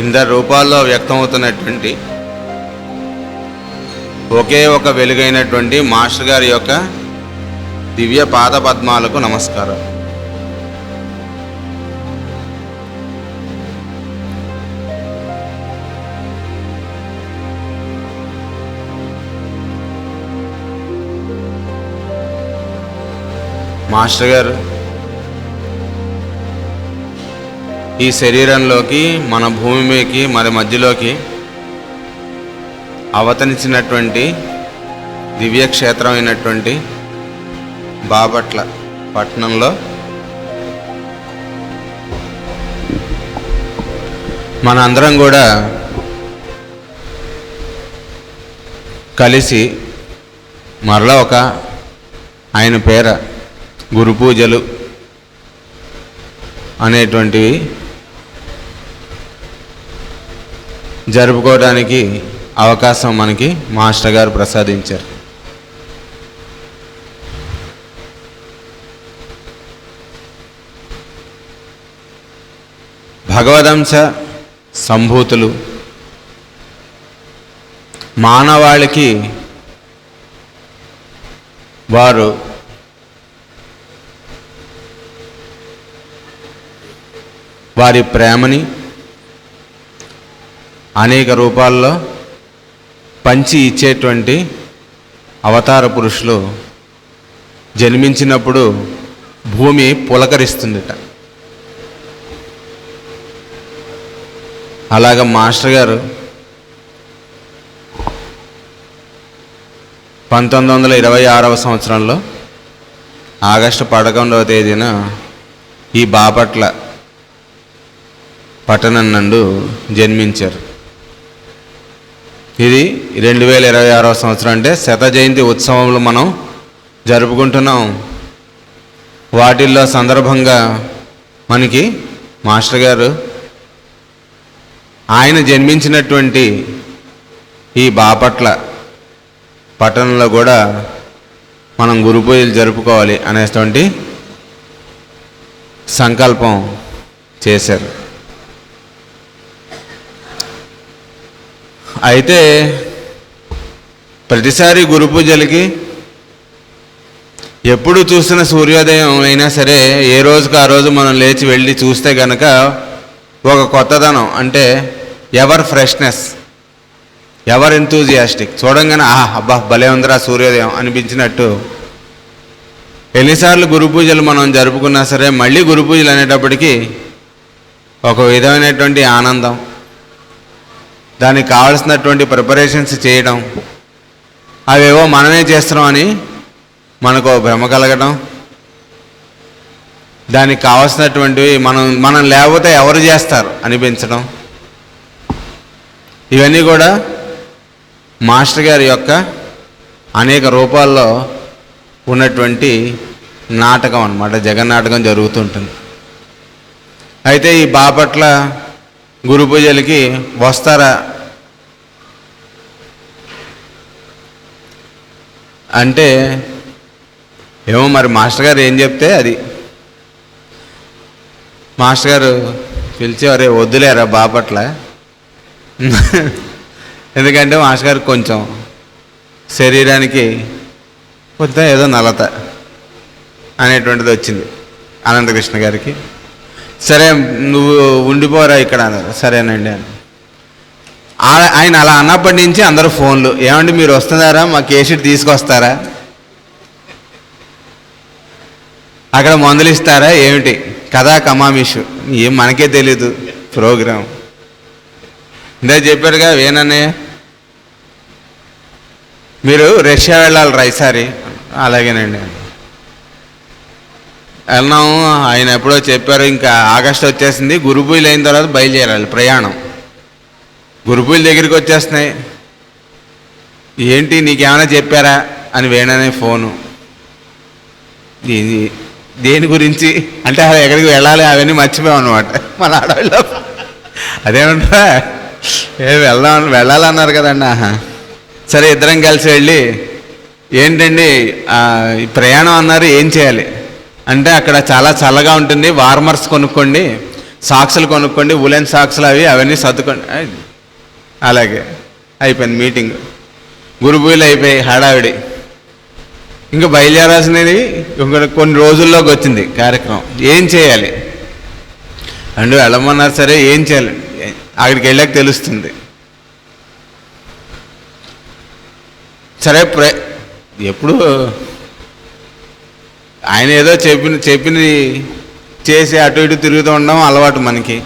ఇందరి రూపాల్లో వ్యక్తమవుతున్నటువంటి ఒకే ఒక వెలుగైనటువంటి మాస్టర్ గారి యొక్క దివ్య పాద పద్మాలకు నమస్కారం. మాస్టర్ గారు ఈ శరీరంలోకి, మన భూమి మీదకి, మరి మధ్యలోకి అవతరించినటువంటి దివ్యక్షేత్రమైనటువంటి బాపట్ల పట్టణంలో మనందరం కూడా కలిసి మరలా ఒక ఆయన పేర గురు పూజలు అనేటువంటివి జరుపుకోవడానికి అవకాశం మనకి మాస్టర్ గారు ప్రసాదించారు. భగవదంశ సంభూతులు మానవాళికి వారు వారి ప్రేమని అనేక రూపాల్లో పంచి ఇచ్చేటువంటి అవతార పురుషులు జన్మించినప్పుడు భూమి పులకరిస్తుందిట. అలాగ మాస్టర్ గారు 1926వ సంవత్సరంలో ఆగస్టు 11వ తేదీన ఈ బాపట్ల పట్టణం నందు జన్మించారు. ఇది 2026వ సంవత్సరం, అంటే శత జయంతి ఉత్సవంలో మనం జరుపుకుంటున్నాం. వాటిల్లో సందర్భంగా మనకి మాస్టర్ గారు ఆయన జన్మించినటువంటి ఈ బాపట్ల పట్టణంలో కూడా మనం గురు పూజలు జరుపుకోవాలి అనేటువంటి సంకల్పం చేశారు. అయితే ప్రతిసారి గురు పూజలకి ఎప్పుడు చూసిన సూర్యోదయం అయినా సరే ఏ రోజుకి ఆ రోజు మనం లేచి వెళ్ళి చూస్తే కనుక ఒక కొత్తదనం, అంటే ఎవర్ ఫ్రెష్నెస్, ఎవర్ ఎంతూజియాస్టిక్, చూడంగానే అబ్బా భలే ఉందిరా సూర్యోదయం అనిపించినట్టు. ఎన్నిసార్లు గురు పూజలు మనం జరుపుకున్నా సరే మళ్ళీ గురు పూజలు అనేటప్పటికీ ఒక విధమైనటువంటి ఆనందం, దానికి కావాల్సినటువంటి ప్రిపరేషన్స్ చేయడం, అవేవో మనమే చేస్తున్నామని మనకు భ్రమ కలగడం, దానికి కావాల్సినటువంటివి మనం లేకపోతే ఎవరు చేస్తారు అనిపించడం, ఇవన్నీ కూడా మాస్టర్ గారి యొక్క అనేక రూపాల్లో ఉన్నటువంటి నాటకం అన్నమాట, జగన్నాటకం జరుగుతుంటుంది. అయితే ఈ బాపట్ల గురు పూజలకి వస్తారా అంటే ఏమో మరి మాస్టర్ గారు ఏం చెప్తే అది. మాస్టర్ గారు పిలిచేవారే వద్దులేరా బాపట్ల, ఎందుకంటే మాస్టర్ గారు కొంచెం శరీరానికి కొంచెం ఏదో నలత అనేటువంటిది వచ్చింది అనంతకృష్ణ గారికి. సరే నువ్వు ఉండిపోరా ఇక్కడ అన్నారు. సరేనండి అని ఆయన అలా అన్నప్పటి నుంచి అందరూ ఫోన్లు, ఏమండి మీరు వస్తున్నారా, మా కేసీట్ తీసుకొస్తారా, అక్కడ మందులు ఇస్తారా ఏమిటి, కథా కమామిషు, ఏం మనకే తెలీదు ప్రోగ్రాం. ఇందా చెప్పారుగా వేనన్నయ్య మీరు రష్యా వెళ్ళాలి ఈసారి. అలాగేనండి వెళ్తున్నాము, ఆయన ఎప్పుడో చెప్పారు, ఇంకా ఆగస్టు వచ్చేసింది, గురు పూజలు అయిన తర్వాత బయలుదేరాలి ప్రయాణం. గురు పూజల దగ్గరికి వచ్చేస్తున్నాయి, ఏంటి నీకేమైనా చెప్పారా అని వేణనే ఫోను. దేని గురించి అంటే ఎక్కడికి వెళ్ళాలి అవన్నీ మర్చిపోయాం అనమాట మన ఆడవాళ్ళు. అదేమంటారా వెళ్ళాలన్నారు కదండి. సరే ఇద్దరం కలిసి వెళ్ళి ఏంటండి ప్రయాణం అన్నారు, ఏం చేయాలి అంటే అక్కడ చాలా చల్లగా ఉంటుంది, వార్మర్స్ కొనుక్కోండి, సాక్సులు కొనుక్కోండి, ఉలెన్ సాక్సులు అవన్నీ సర్దుకోండి. అలాగే అయిపోయింది మీటింగ్. గురు పూజలు అయిపోయి హడావిడి. ఇంకా బయలుదేరాల్సినది ఇంకా కొన్ని రోజుల్లోకి వచ్చింది కార్యక్రమం. ఏం చేయాలి అంటూ వెళ్ళమన్నారు. సరే ఏం చేయాలి, అక్కడికి వెళ్ళాక తెలుస్తుంది. సరే ఎప్పుడు ఆయన ఏదో చెప్పినది చేసి అటు ఇటు తిరుగుతూ ఉండడం అలవాటు మనకి.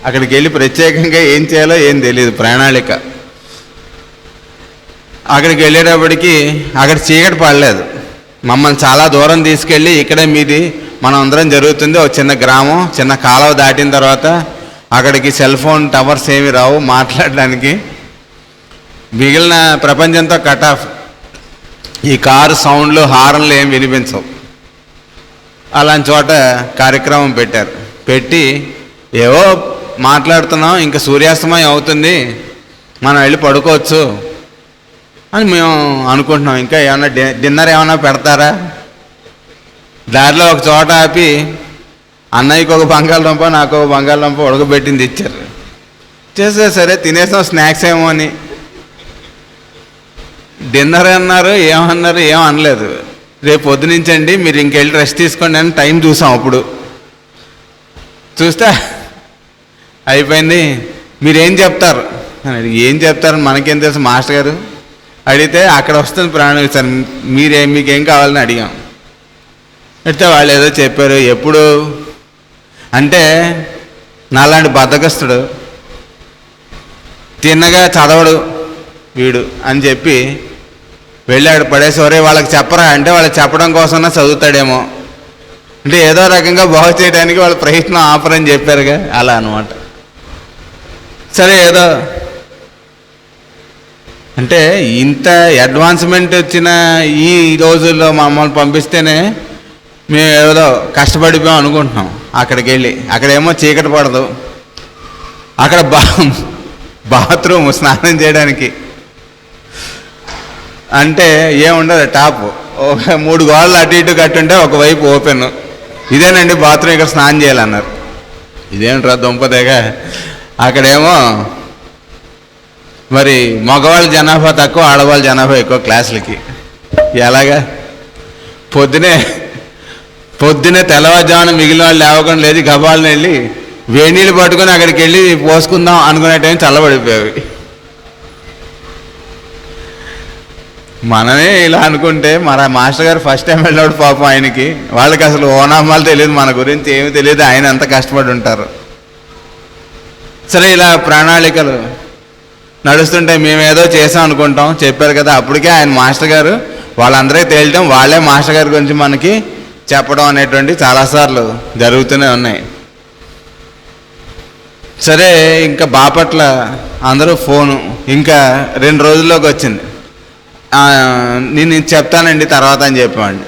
అక్కడికి వెళ్ళి ప్రత్యేకంగా ఏం చేయాలో ఏం తెలియదు, ప్రణాళిక. అక్కడికి వెళ్ళేటప్పటికి అక్కడ చీకటి పడలేదు. మమ్మల్ని చాలా దూరం తీసుకెళ్ళి ఇక్కడే మీది మనం అందరం జరుగుతుంది. ఒక చిన్న గ్రామం, చిన్న కాలువ దాటిన తర్వాత అక్కడికి సెల్ ఫోన్ టవర్స్ ఏమి రావు మాట్లాడడానికి. మిగిలిన ప్రపంచంతో కట్ ఆఫ్. ఈ కారు సౌండ్లు హార్న్లు ఏం వినిపించవు. అలాంటి చోట కార్యక్రమం పెట్టారు. పెట్టి ఏవో మాట్లాడుతున్నాం, ఇంకా సూర్యాస్తమయం అవుతుంది, మనం వెళ్ళి పడుకోవచ్చు అని మేము అనుకుంటున్నాం. ఇంకా ఏమన్నా డిన్నర్ ఏమన్నా పెడతారా? దారిలో ఒక చోట ఆపి అన్నయ్యకి ఒక బంగాళదుంప, నాకు ఒక బంగాళదుంప ఉడకబెట్టింది ఇచ్చారు. చేస్తే సరే తినేసాం, స్నాక్స్ ఏమో అని. డిన్నర్ అన్నారు, ఏమన్నారు, ఏం అనలేదు. రేపు పొద్దునుంచండి మీరు ఇంకెళ్ళి రెస్ట్ తీసుకోండి అని టైం చూసాం. అప్పుడు చూస్తే అయిపోయింది. మీరేం చెప్తారు అని అడిగి, ఏం చెప్తారని మనకేం తెలుసు మాస్టర్ గారు అడిగితే, అక్కడ వస్తుంది ప్రాణం సార్, మీకేం కావాలని అడిగాం. అయితే వాళ్ళు ఏదో చెప్పారు. ఎప్పుడు అంటే నాలాంటి బద్ధకస్తుడు, తిన్నగా చదవడు వీడు అని చెప్పి వెళ్ళాడు. పడేసేవరే వాళ్ళకి చెప్పరా అంటే వాళ్ళకి చెప్పడం కోసం చదువుతాడేమో అంటే ఏదో రకంగా బాగు చేయడానికి వాళ్ళ ప్రయత్నం ఆపరని చెప్పారుగా, అలా అనమాట. సరే ఏదో అంటే ఇంత అడ్వాన్స్మెంట్ వచ్చిన ఈ రోజుల్లో మమ్మల్ని పంపిస్తేనే మేము ఏదో కష్టపడిపోయాం అనుకుంటున్నాం. అక్కడికి వెళ్ళి అక్కడేమో చీకటి పడదు. అక్కడ బాత్రూమ్ స్నానం చేయడానికి అంటే ఏముండదు, టాప్ ఒక 3 గోడలు అటు ఇటు కట్టుంటే ఒకవైపు ఓపెన్. ఇదేనండి బాత్రూమ్, ఇక్కడ స్నానం చేయాలన్నారు. ఇదేంట్రా దుంపదేగా. అక్కడేమో మరి మగవాళ్ళ జనాభా తక్కువ, ఆడవాళ్ళ జనాభా ఎక్కువ క్లాసులకి. ఎలాగా పొద్దునే తెల్లవారుజామున మిగిలిన వాళ్ళు లేవకుండా లేదు, గబాలను వెళ్ళి వేడి నీళ్ళు పట్టుకొని అక్కడికి వెళ్ళి పోసుకుందాం అనుకునే టైం చల్లబడిపోయావి. మనమే ఇలా అనుకుంటే మన మాస్టర్ గారు ఫస్ట్ టైం వెళ్ళాడు పాపం. ఆయనకి వాళ్ళకి అసలు ఓనామాలు తెలియదు, మన గురించి ఏమి తెలియదు, ఆయన అంత కష్టపడి ఉంటారు. సరే ఇలా ప్రణాళికలు నడుస్తుంటే మేమేదో చేసాం అనుకుంటాం. చెప్పారు కదా, అప్పటికే ఆయన మాస్టర్ గారు వాళ్ళందరికీ తేల్చడం, వాళ్ళే మాస్టర్ గారి గురించి మనకి చెప్పడం అనేటువంటి చాలాసార్లు జరుగుతూనే ఉన్నాయి. సరే ఇంకా బాపట్ల అందరూ ఫోను ఇంకా 2 రోజుల్లోకి వచ్చింది. నేను చెప్తానండి తర్వాత అని చెప్పామండి.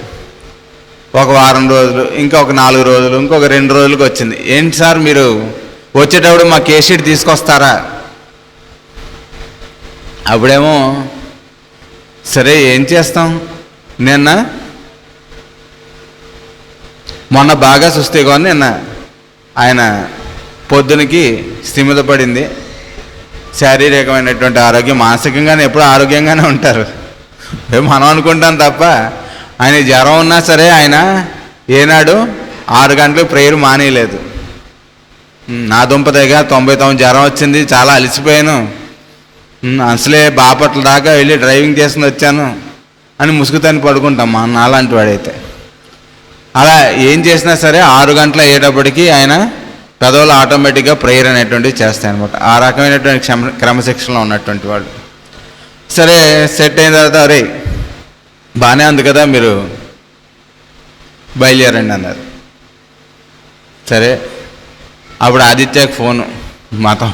ఒక వారం రోజులు, ఇంకొక 4 రోజులు, ఇంకొక 2 రోజులకు వచ్చింది. ఏంటి సార్ మీరు వచ్చేటప్పుడు మా కేస్ షీట్ తీసుకొస్తారా? అప్పుడేమో సరే ఏం చేస్తాం, మొన్న బాగా సుస్థిగా ఉంది. నిన్న ఆయన పొద్దునకి స్థిమితపడింది. శారీరకమైనటువంటి ఆరోగ్యం, మానసికంగానే ఎప్పుడూ ఆరోగ్యంగానే ఉంటారు. మనం అనుకుంటాం తప్ప ఆయన జ్వరం ఉన్నా సరే ఆయన ఏనాడు 6 గంటలకు ప్రేయర్ మానేయలేదు. నా దుంపదేగా 99 జ్వరం వచ్చింది, చాలా అలసిపోయాను, అసలే బాపట్ల దాకా వెళ్ళి డ్రైవింగ్ చేసుకుని వచ్చాను అని ముసుగుతాన్ని పడుకుంటాం మా నాలాంటి వాడైతే. అలా ఏం చేసినా సరే 6 గంటలు అయ్యేటప్పటికీ ఆయన పెదవులు ఆటోమేటిక్గా ప్రేయర్ అనేటువంటివి చేస్తాయి అనమాట. ఆ రకమైనటువంటి క్రమశిక్షణలో ఉన్నటువంటి వాళ్ళు. సరే సెట్ అయిన తర్వాత అరే బాగానే ఉంది కదా మీరు బయలుదేరండి అన్నారు. సరే అప్పుడు ఆదిత్యకి ఫోను మాతో,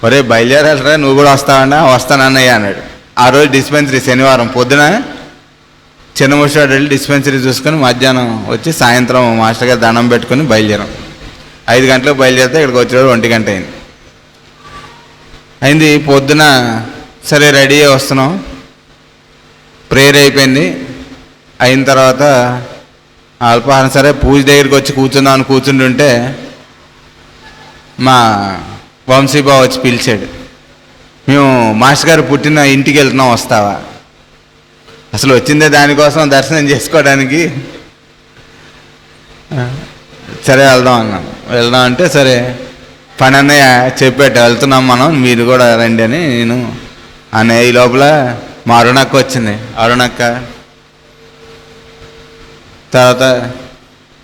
ఒరే బయలుదేరాలరా, నువ్వు కూడా వస్తావన్నా? వస్తానన్నయ్య అన్నాడు. ఆ రోజు డిస్పెన్సరీ శనివారం పొద్దున చిన్నముషాడు వెళ్ళి డిస్పెన్సరీ చూసుకొని మధ్యాహ్నం వచ్చి సాయంత్రం మాస్టర్ గారు దండం పెట్టుకొని బయలుదేరాం. 5 గంటలకు బయలుదేరితే ఇక్కడికి వచ్చేవాడు 1 గంట అయింది. పొద్దున సరే రెడీ అయ్యి వస్తున్నాం, ప్రేయర్ అయిపోయింది. అయిన తర్వాత అల్పాహారం సరే పూజ దగ్గరికి వచ్చి కూర్చుందాం అని కూర్చుంటుంటే మా వంశీబాబు వచ్చి పిలిచాడు, మేము మాస్టర్ గారు పుట్టిన ఇంటికి వెళ్తున్నాం, వస్తావా? అసలు వచ్చిందే దానికోసం, దర్శనం చేసుకోవడానికి. సరే వెళ్దాం అన్నాను. వెళ్దాం అంటే సరే పని అన్నయ్య చెప్పేట వెళ్తున్నాం మనం, మీరు కూడా రండి అని నేను అన్నయ్య. ఈ లోపల మా అరుణక్క వచ్చింది. అరుణక్క తర్వాత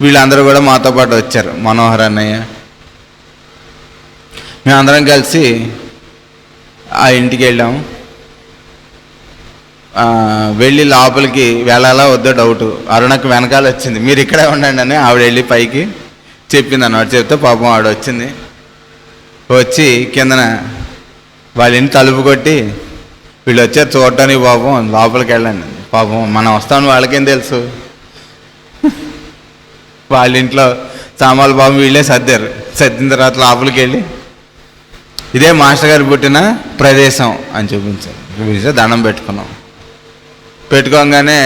వీళ్ళందరూ కూడా మాతో పాటు వచ్చారు, మనోహర్ అన్నయ్య. మేమందరం కలిసి ఆ ఇంటికి వెళ్ళాము. వెళ్ళి లోపలికి వెళ్ళాలా వద్దో డౌటు. అరుణకు వెనకాల వచ్చింది, మీరు ఇక్కడే ఉండండి అని ఆవిడ వెళ్ళి పైకి చెప్పింది అన్నమాట. చెప్తే పాపం ఆవిడ వచ్చింది. వచ్చి కిందన వాళ్ళ ఇంటి తలుపు కొట్టి, వీళ్ళు వచ్చారు చూడటానికి, పాపం లోపలికి వెళ్ళండి, పాపం మనం వస్తామని వాళ్ళకేం తెలుసు. వాళ్ళ ఇంట్లో సామాన్లు పాపం వీళ్ళే సర్దారు. సర్దిన తర్వాత లోపలికి వెళ్ళి ఇదే మాస్టర్ గారు పుట్టిన ప్రదేశం అని చూపించారు. దండం పెట్టుకున్నాం. పెట్టుకోగానే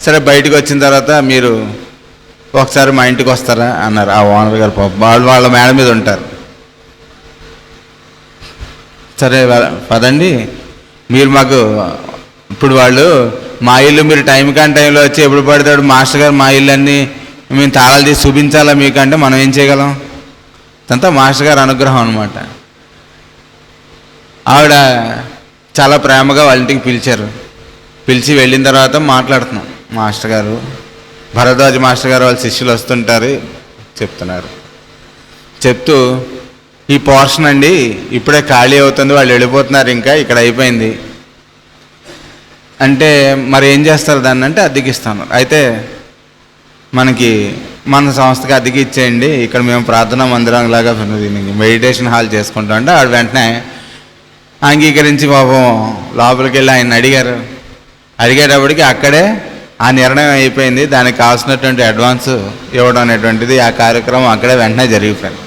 సరే బయటకు వచ్చిన తర్వాత మీరు ఒకసారి మా ఇంటికి వస్తారా అన్నారు ఆ ఓనర్ గారు. పాపం వాళ్ళ మేడ మీద ఉంటారు. సరే పదండి, మీరు మాకు ఇప్పుడు వాళ్ళు మా ఇల్లు మీరు టైం కాని టైంలో వచ్చి ఎప్పుడు పడతాడు మాస్టర్ గారు మా ఇల్లు అన్నీ మేము తాళాలు తీసి చూపించాలా మీకంటే మనం ఏం చేయగలం? అంతా మాస్టర్ గారు అనుగ్రహం అనమాట. ఆవిడ చాలా ప్రేమగా వాళ్ళ ఇంటికి పిలిచారు. పిలిచి వెళ్ళిన తర్వాత మాట్లాడుతున్నాం. మాస్టర్ గారు భరద్వాజ మాస్టర్ గారు వాళ్ళ శిష్యులు వస్తుంటారు చెప్తున్నారు. చెప్తూ ఈ పోర్షన్ అండి ఇప్పుడే ఖాళీ అవుతుంది, వాళ్ళు వెళ్ళిపోతున్నారు, ఇంకా ఇక్కడ అయిపోయింది అంటే మరి ఏం చేస్తారు దాన్ని అంటే అద్దెకి ఇస్తాను. అయితే మనకి మన సంస్థకి అద్దెకి ఇచ్చేయండి, ఇక్కడ మేము ప్రార్థనా మందిరం లాగా మెడిటేషన్ హాల్ చేసుకుంటాం అంటే ఆవిడ వెంటనే అంగీకరించి పాపం లోపలికి వెళ్ళి ఆయన అడిగారు. అడిగేటప్పటికి అక్కడే ఆ నిర్ణయం అయిపోయింది. దానికి కావాల్సినటువంటి అడ్వాన్స్ ఇవ్వడం అనేటువంటిది ఆ కార్యక్రమం అక్కడే వెంటనే జరిగిపోయింది.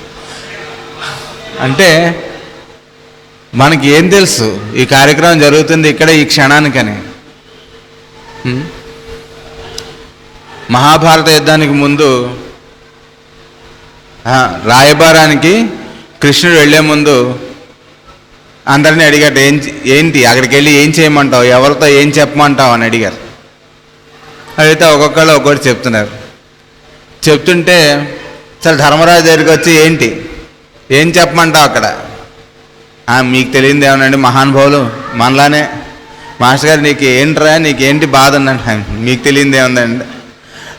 అంటే మనకి ఏం తెలుసు ఈ కార్యక్రమం జరుగుతుంది ఇక్కడ ఈ క్షణానికని. మహాభారత యుద్ధానికి ముందు రాయబారానికి కృష్ణుడు వెళ్లే ముందు అందరినీ అడిగారు, ఏంటి అక్కడికి వెళ్ళి ఏం చేయమంటావు, ఎవరితో ఏం చెప్పమంటావు అని అడిగారు. అడిగితే ఒక్కొక్కళ్ళు ఒక్కొక్కటి చెప్తున్నారు. చెప్తుంటే సరే ధర్మరాజు దగ్గరికి వచ్చి ఏం చెప్పమంటావు అక్కడ? మీకు తెలియదు ఏమనండి మహానుభావులు మనలానే మాస్టర్ గారు నీకు ఏంట్రా నీకేంటి బాధ ఉందండి. మీకు తెలియదు ఏముందండి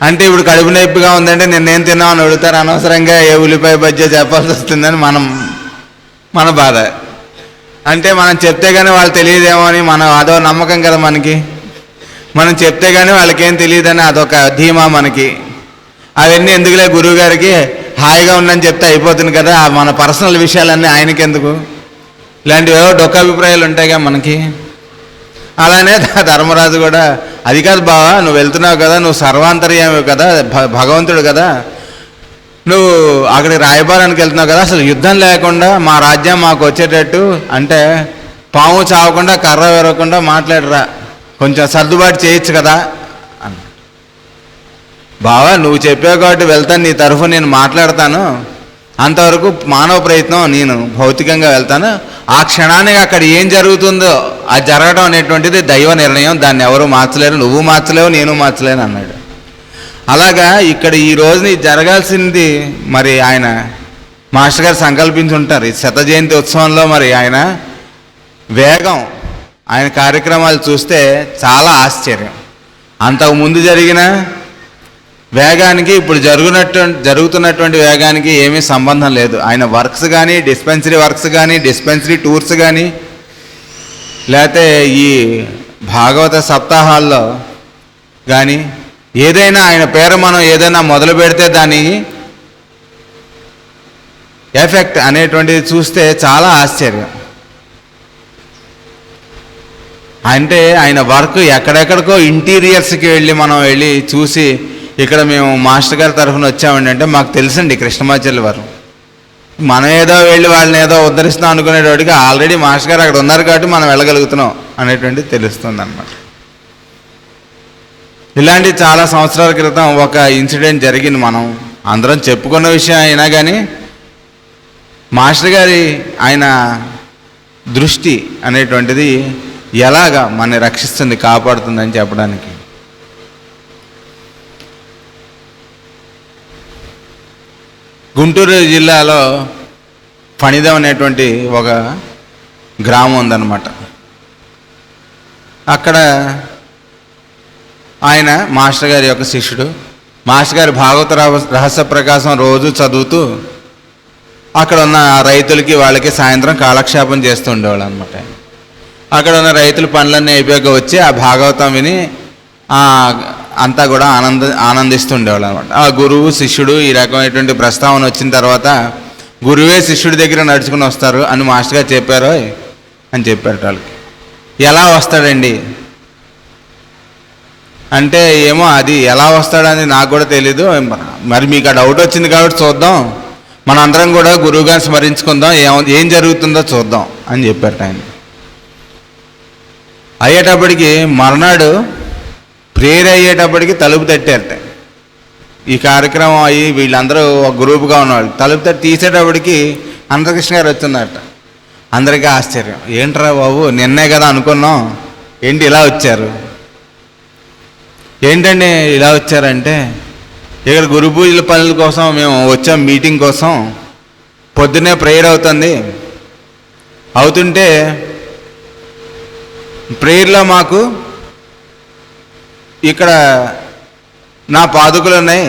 అంటే ఇప్పుడు కడుపు నొప్పిగా ఉందంటే నిన్నేం తిన్నామని అడుగుతారు. అనవసరంగా ఏ ఉల్లిపాయ బజ్జీ చెప్పాల్సి వస్తుందని మన బాధ. అంటే మనం చెప్తే కానీ వాళ్ళు తెలియదేమో అని అదో నమ్మకం కదా మనకి. మనం చెప్తే కానీ వాళ్ళకేం తెలియదని అదొక ధీమా మనకి. అవన్నీ ఎందుకులే గురువు గారికి హాయిగా ఉండని చెప్తే అయిపోతుంది కదా, మన పర్సనల్ విషయాలన్నీ ఆయనకి ఎందుకు, ఇలాంటివి ఏవో డొక్కాభిప్రాయాలు ఉంటాయిగా మనకి. అలానే ధర్మరాజు కూడా అది కాదు బావా, నువ్వు వెళ్తున్నావు కదా, నువ్వు సర్వాంతర్యామి కదా, భగవంతుడు కదా, నువ్వు అక్కడికి రాయబారానికి వెళ్తున్నావు కదా, అసలు యుద్ధం లేకుండా మా రాజ్యం మాకు వచ్చేటట్టు అంటే పాము చావకుండా కర్ర విరవకుండా మాట్లాడరా, కొంచెం సర్దుబాటు చేయొచ్చు కదా అన్న. బావా నువ్వు చెప్పావు కాబట్టి వెళ్తాను, నీ తరఫు నేను మాట్లాడతాను, అంతవరకు మానవ ప్రయత్నం, నేను భౌతికంగా వెళ్తాను, ఆ క్షణానికి అక్కడ ఏం జరుగుతుందో అది జరగడం అనేటువంటిది దైవ నిర్ణయం, దాన్ని ఎవరు మార్చలేరు, నువ్వు మార్చలేవు నేను మార్చలేను అన్నాడు. అలాగా ఇక్కడ ఈ రోజుని జరగాల్సింది మరి ఆయన మాస్టర్ గారు సంకల్పించి ఉంటారు. ఈ శత జయంతి ఉత్సవంలో మరి ఆయన వేగం, ఆయన కార్యక్రమాలు చూస్తే చాలా ఆశ్చర్యం. అంతకుముందు జరిగిన వేగానికి ఇప్పుడు జరుగుతున్నటువంటి వేగానికి ఏమీ సంబంధం లేదు. ఆయన వర్క్స్ కానీ డిస్పెన్సరీ వర్క్స్ కానీ డిస్పెన్సరీ టూర్స్ కానీ లేకపోతే ఈ భాగవత సప్తాహాల్లో కానీ ఏదైనా ఆయన పేరు మనం ఏదైనా మొదలు పెడితే దాని ఎఫెక్ట్ అనేటువంటిది చూస్తే చాలా ఆశ్చర్యం. అంటే ఆయన వర్క్ ఎక్కడెక్కడికో ఇంటీరియర్స్కి మనం వెళ్ళి చూసి ఇక్కడ మేము మాస్టర్ గారి తరఫున వచ్చామండి అంటే మాకు తెలుసండి కృష్ణమాచార్యుల వారు, మనం ఏదో వెళ్ళి వాళ్ళని ఏదో ఉద్ధరిస్తున్నాం అనుకునేటోడికి ఆల్రెడీ మాస్టర్ గారు అక్కడ ఉన్నారు కాబట్టి మనం వెళ్ళగలుగుతున్నాం అనేటువంటిది తెలుస్తుంది అన్నమాట. ఇలాంటి చాలా సంవత్సరాల క్రితం ఒక ఇన్సిడెంట్ జరిగింది, మనం అందరం చెప్పుకున్న విషయం అయినా కానీ మాస్టర్ గారి ఆయన దృష్టి అనేటువంటిది ఎలాగా మనని రక్షిస్తుంది, కాపాడుతుందని చెప్పడానికి. గుంటూరు జిల్లాలో ఫణిదం అనేటువంటి ఒక గ్రామం ఉందన్నమాట. అక్కడ ఆయన మాస్టర్ గారి యొక్క శిష్యుడు. మాస్టర్ గారి భాగవత రహస్య ప్రకాశం రోజు చదువుతూ అక్కడ ఉన్న రైతులకి వాళ్ళకి సాయంత్రం కాలక్షేపం చేస్తూ ఉండేవాళ్ళు అనమాట. అక్కడ ఉన్న రైతుల పనులన్నీ అయిపోయాక వచ్చి ఆ భాగవతం విని అంతా కూడా ఆనందిస్తూ ఉండేవాళ్ళు అనమాట. ఆ గురువు శిష్యుడు ఈ రకమైనటువంటి ప్రస్తావన వచ్చిన తర్వాత గురువే శిష్యుడి దగ్గర నడుచుకుని వస్తారు అని మాస్టర్ గారు చెప్పారు అని చెప్పారు. వాళ్ళకి ఎలా వస్తాడండి అంటే ఏమో అది ఎలా వస్తాడని నాకు కూడా తెలీదు, మరి మీకు ఆ డౌట్ వచ్చింది కాబట్టి చూద్దాం, మనందరం కూడా గురువుగారిని స్మరించుకుందాం, ఏం జరుగుతుందో చూద్దాం అని చెప్పారు. ఆయన అయ్యేటప్పటికి మర్నాడు ప్రేయర్ అయ్యేటప్పటికి తలుపు తట్టారట. ఈ కార్యక్రమం అయ్యి వీళ్ళందరూ ఒక గ్రూప్గా ఉన్నవాళ్ళు తలుపు తట్టి తీసేటప్పటికి అనంతకృష్ణ గారు వచ్చిందట. అందరికీ ఆశ్చర్యం, ఏంట్రా బాబు నిన్నే కదా అనుకున్నాం, ఏంటి ఇలా వచ్చారు, ఏంటండి ఇలా వచ్చారంటే ఇక్కడ గురు పూజల పనుల కోసం మేము వచ్చాం, మీటింగ్ కోసం. పొద్దున్నే ప్రేయర్ అవుతుంటే ప్రేయర్లో మాకు ఇక్కడ నా పాదుకలు ఉన్నాయి,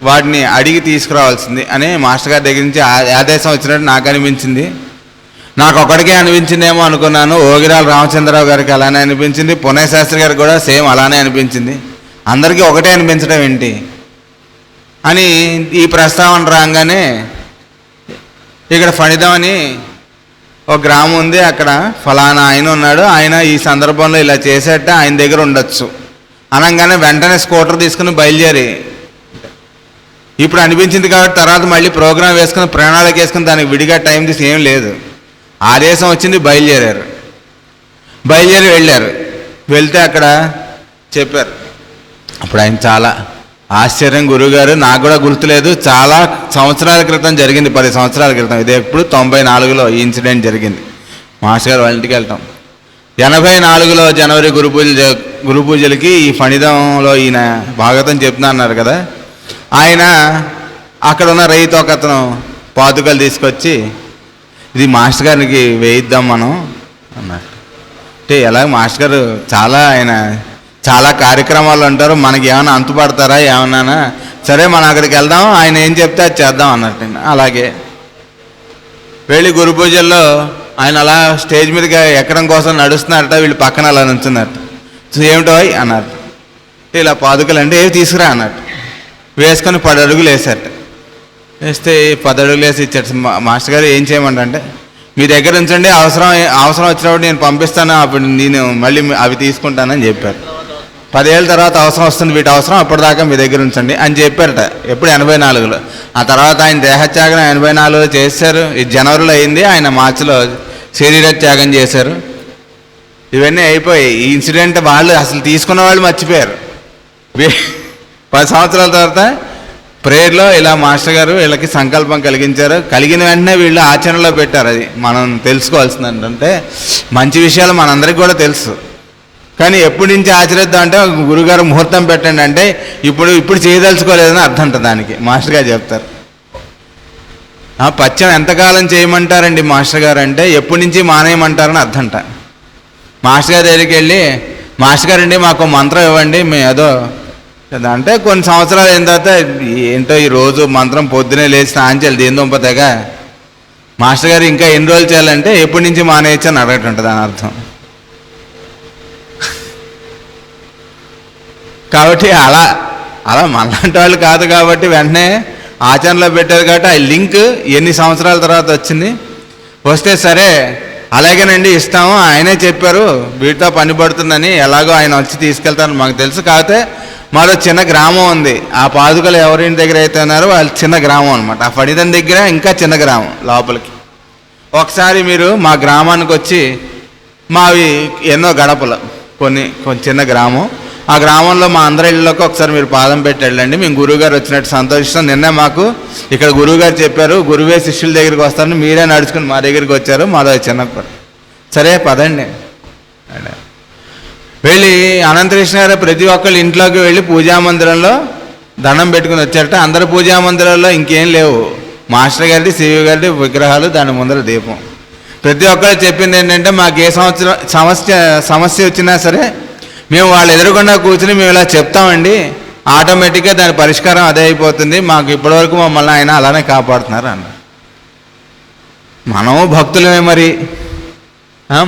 వాటిని అడిగి తీసుకురావాల్సింది అని మాస్టర్ గారి దగ్గర నుంచి ఆదేశం వచ్చినట్టు నాకు అనిపించింది. నాకు ఒకటికే అనిపించిందేమో అనుకున్నాను, ఓగిరాల రామచంద్రరావు గారికి అలానే అనిపించింది, పున్నయ్య శాస్త్రి గారికి కూడా సేమ్ అలానే అనిపించింది. అందరికీ ఒకటే అనిపించడం ఏంటి అని ఈ ప్రస్తావన రాగానే ఇక్కడ ఫణిదం అని ఒక గ్రామం ఉంది, అక్కడ ఫలానా ఆయన ఉన్నాడు, ఆయన ఈ సందర్భంలో ఇలా చేసేట ఆయన దగ్గర ఉండొచ్చు అనగానే వెంటనే స్కూటర్ తీసుకుని బయలుదేరి ఇప్పుడు అనిపించింది కాబట్టి తర్వాత మళ్ళీ ప్రోగ్రాం వేసుకుని ప్రణాళిక వేసుకుని దానికి విడిగా టైం తీసి ఏం లేదు, ఆదేశం వచ్చింది, బయలుదేరి వెళ్ళారు. వెళ్తే అక్కడ చెప్పారు. అప్పుడు ఆయన చాలా ఆశ్చర్యం, గురువుగారు నాకు కూడా గుర్తులేదు, చాలా సంవత్సరాల క్రితం జరిగింది, 10 సంవత్సరాల క్రితం, ఇదే ఎప్పుడు 94లో ఈ ఇన్సిడెంట్ జరిగింది. మాస్టర్ గారు వాళ్ళ ఇంటికి వెళ్తాం. 84లో జనవరి గురు పూజలకి ఈ ఫణిదంలో ఈయన భాగవతం చెప్తున్నా అన్నారు కదా, ఆయన అక్కడ ఉన్న రైతు ఒక అతను పాదుకలు తీసుకొచ్చి ఇది మాస్టర్ గారికి వేయిద్దాం మనం అన్నారు. అంటే ఎలా మాస్టర్ గారు చాలా కార్యక్రమాలు అంటారు, మనకి ఏమైనా అంతుపడతారా ఏమన్నా, సరే మనం అక్కడికి వెళ్దాం, ఆయన ఏం చెప్తే అది చేద్దాం అన్నట్టు. అలాగే వెళ్ళి గురు పూజల్లో ఆయన అలా స్టేజ్ మీదకి ఎక్కడం కోసం నడుస్తున్నారట, వీళ్ళు పక్కన అలా నుంచున్నారట. ఏమిటో అన్నారు. ఇలా పాదుకలు అంటే ఏవి తీసుకురా అన్నట్టు వేసుకొని 10 అడుగులు వేసారట. వేస్తే 10 అడుగులు వేసి ఇచ్చాడు. మాస్టర్ గారు ఏం చేయమంటే మీ దగ్గర ఉంచండి, అవసరం వచ్చినప్పుడు నేను పంపిస్తాను, అప్పుడు నేను మళ్ళీ అవి తీసుకుంటానని చెప్పారు. 10 ఏళ్ళ తర్వాత అవసరం వస్తుంది, వీటి అవసరం అప్పటిదాకా మీ దగ్గర ఉంచండి అని చెప్పారట. ఎప్పుడు 84లో. ఆ తర్వాత ఆయన దేహత్యాగం 84లో చేశారు. ఇది జనవరిలో అయింది, ఆయన మార్చిలో శరీర త్యాగం చేశారు. ఇవన్నీ అయిపోయి ఈ ఇన్సిడెంట్ వాళ్ళు అసలు తీసుకున్న వాళ్ళు మర్చిపోయారు. 10 సంవత్సరాల తర్వాత ప్రేయర్లో ఇలా మాస్టర్ గారు వీళ్ళకి సంకల్పం కలిగించారు. కలిగిన వెంటనే వీళ్ళు ఆచరణలో పెట్టారు. అది మనం తెలుసుకోవాల్సింది ఏంటంటే మంచి విషయాలు మనందరికీ కూడా తెలుసు, కానీ ఎప్పటి నుంచి ఆచరిద్దాం అంటే గురుగారు ముహూర్తం పెట్టండి అంటే ఇప్పుడు చేయదలుచుకోలేదని అర్థం అంట. దానికి మాస్టర్ గారు చెప్తారు. పచ్చం ఎంతకాలం చేయమంటారండి మాస్టర్ గారు అంటే ఎప్పటి నుంచి మానేయమంటారని అర్థం అంట. మాస్టర్ గారి దగ్గరికి వెళ్ళి మాస్టర్ గారు అండి మాకు మంత్రం ఇవ్వండి, మేము ఏదో అంటే కొన్ని సంవత్సరాలు అయిన తర్వాత ఏంటో ఈరోజు మంత్రం పొద్దునే లేచి స్నానం చేయాలి దేని దుంపతేగా, మాస్టర్ గారు ఇంకా ఎన్ని రోజులు చేయాలంటే ఎప్పటి నుంచి మానేయచ్చు అని అడగటంట దాని అర్థం. కాబట్టి అలా మనలాంటి వాళ్ళు కాదు కాబట్టి వెంటనే ఆచరణలో పెట్టారు కాబట్టి ఆ లింక్ ఎన్ని సంవత్సరాల తర్వాత వచ్చింది. వస్తే సరే అలాగేనండి ఇస్తాము, ఆయనే చెప్పారు వీటితో పని పడుతుందని, ఎలాగో ఆయన వచ్చి తీసుకెళ్తారని మాకు తెలుసు. కాకపోతే మరో చిన్న గ్రామం ఉంది, ఆ పాదుకలు ఎవరింటి దగ్గర అయితే ఉన్నారో వాళ్ళు చిన్న గ్రామం అనమాట. ఆ ఫణిదం దగ్గర ఇంకా చిన్న గ్రామం లోపలికి. ఒకసారి మీరు మా గ్రామానికి వచ్చి, మావి ఎన్నో గడపలు, కొన్ని చిన్న గ్రామం, ఆ గ్రామంలో మా అందరి ఇళ్ళలోకి ఒకసారి మీరు పాదం పెట్టి వెళ్ళండి, మేము గురువుగారు వచ్చినట్టు సంతోషిస్తాం. నిన్నే మాకు ఇక్కడ గురువుగారు చెప్పారు, గురువే శిష్యుల దగ్గరికి వస్తారని, మీరే నడుచుకుని మా దగ్గరికి వచ్చారు, మాదో చిన్నప్పుడు. సరే పదండి వెళ్ళి అనంతకృష్ణ గారు ప్రతి ఒక్కళ్ళు ఇంట్లోకి వెళ్ళి పూజామందిరంలో దండం పెట్టుకుని వచ్చారట. అందరు పూజామందిరంలో ఇంకేం లేవు, మాస్టర్ గారిది సివి గారిది విగ్రహాలు, దాని ముందర దీపం. ప్రతి ఒక్కరు చెప్పింది ఏంటంటే, మాకు ఏ సమస్య వచ్చినా సరే మేము వాళ్ళు ఎదురుకుండా కూర్చుని మేము ఇలా చెప్తామండి, ఆటోమేటిక్గా దాని పరిష్కారం అదే అయిపోతుంది, మాకు ఇప్పటివరకు మమ్మల్ని ఆయన అలానే కాపాడుతున్నారు అన్నారు. మనము భక్తులమే, మరి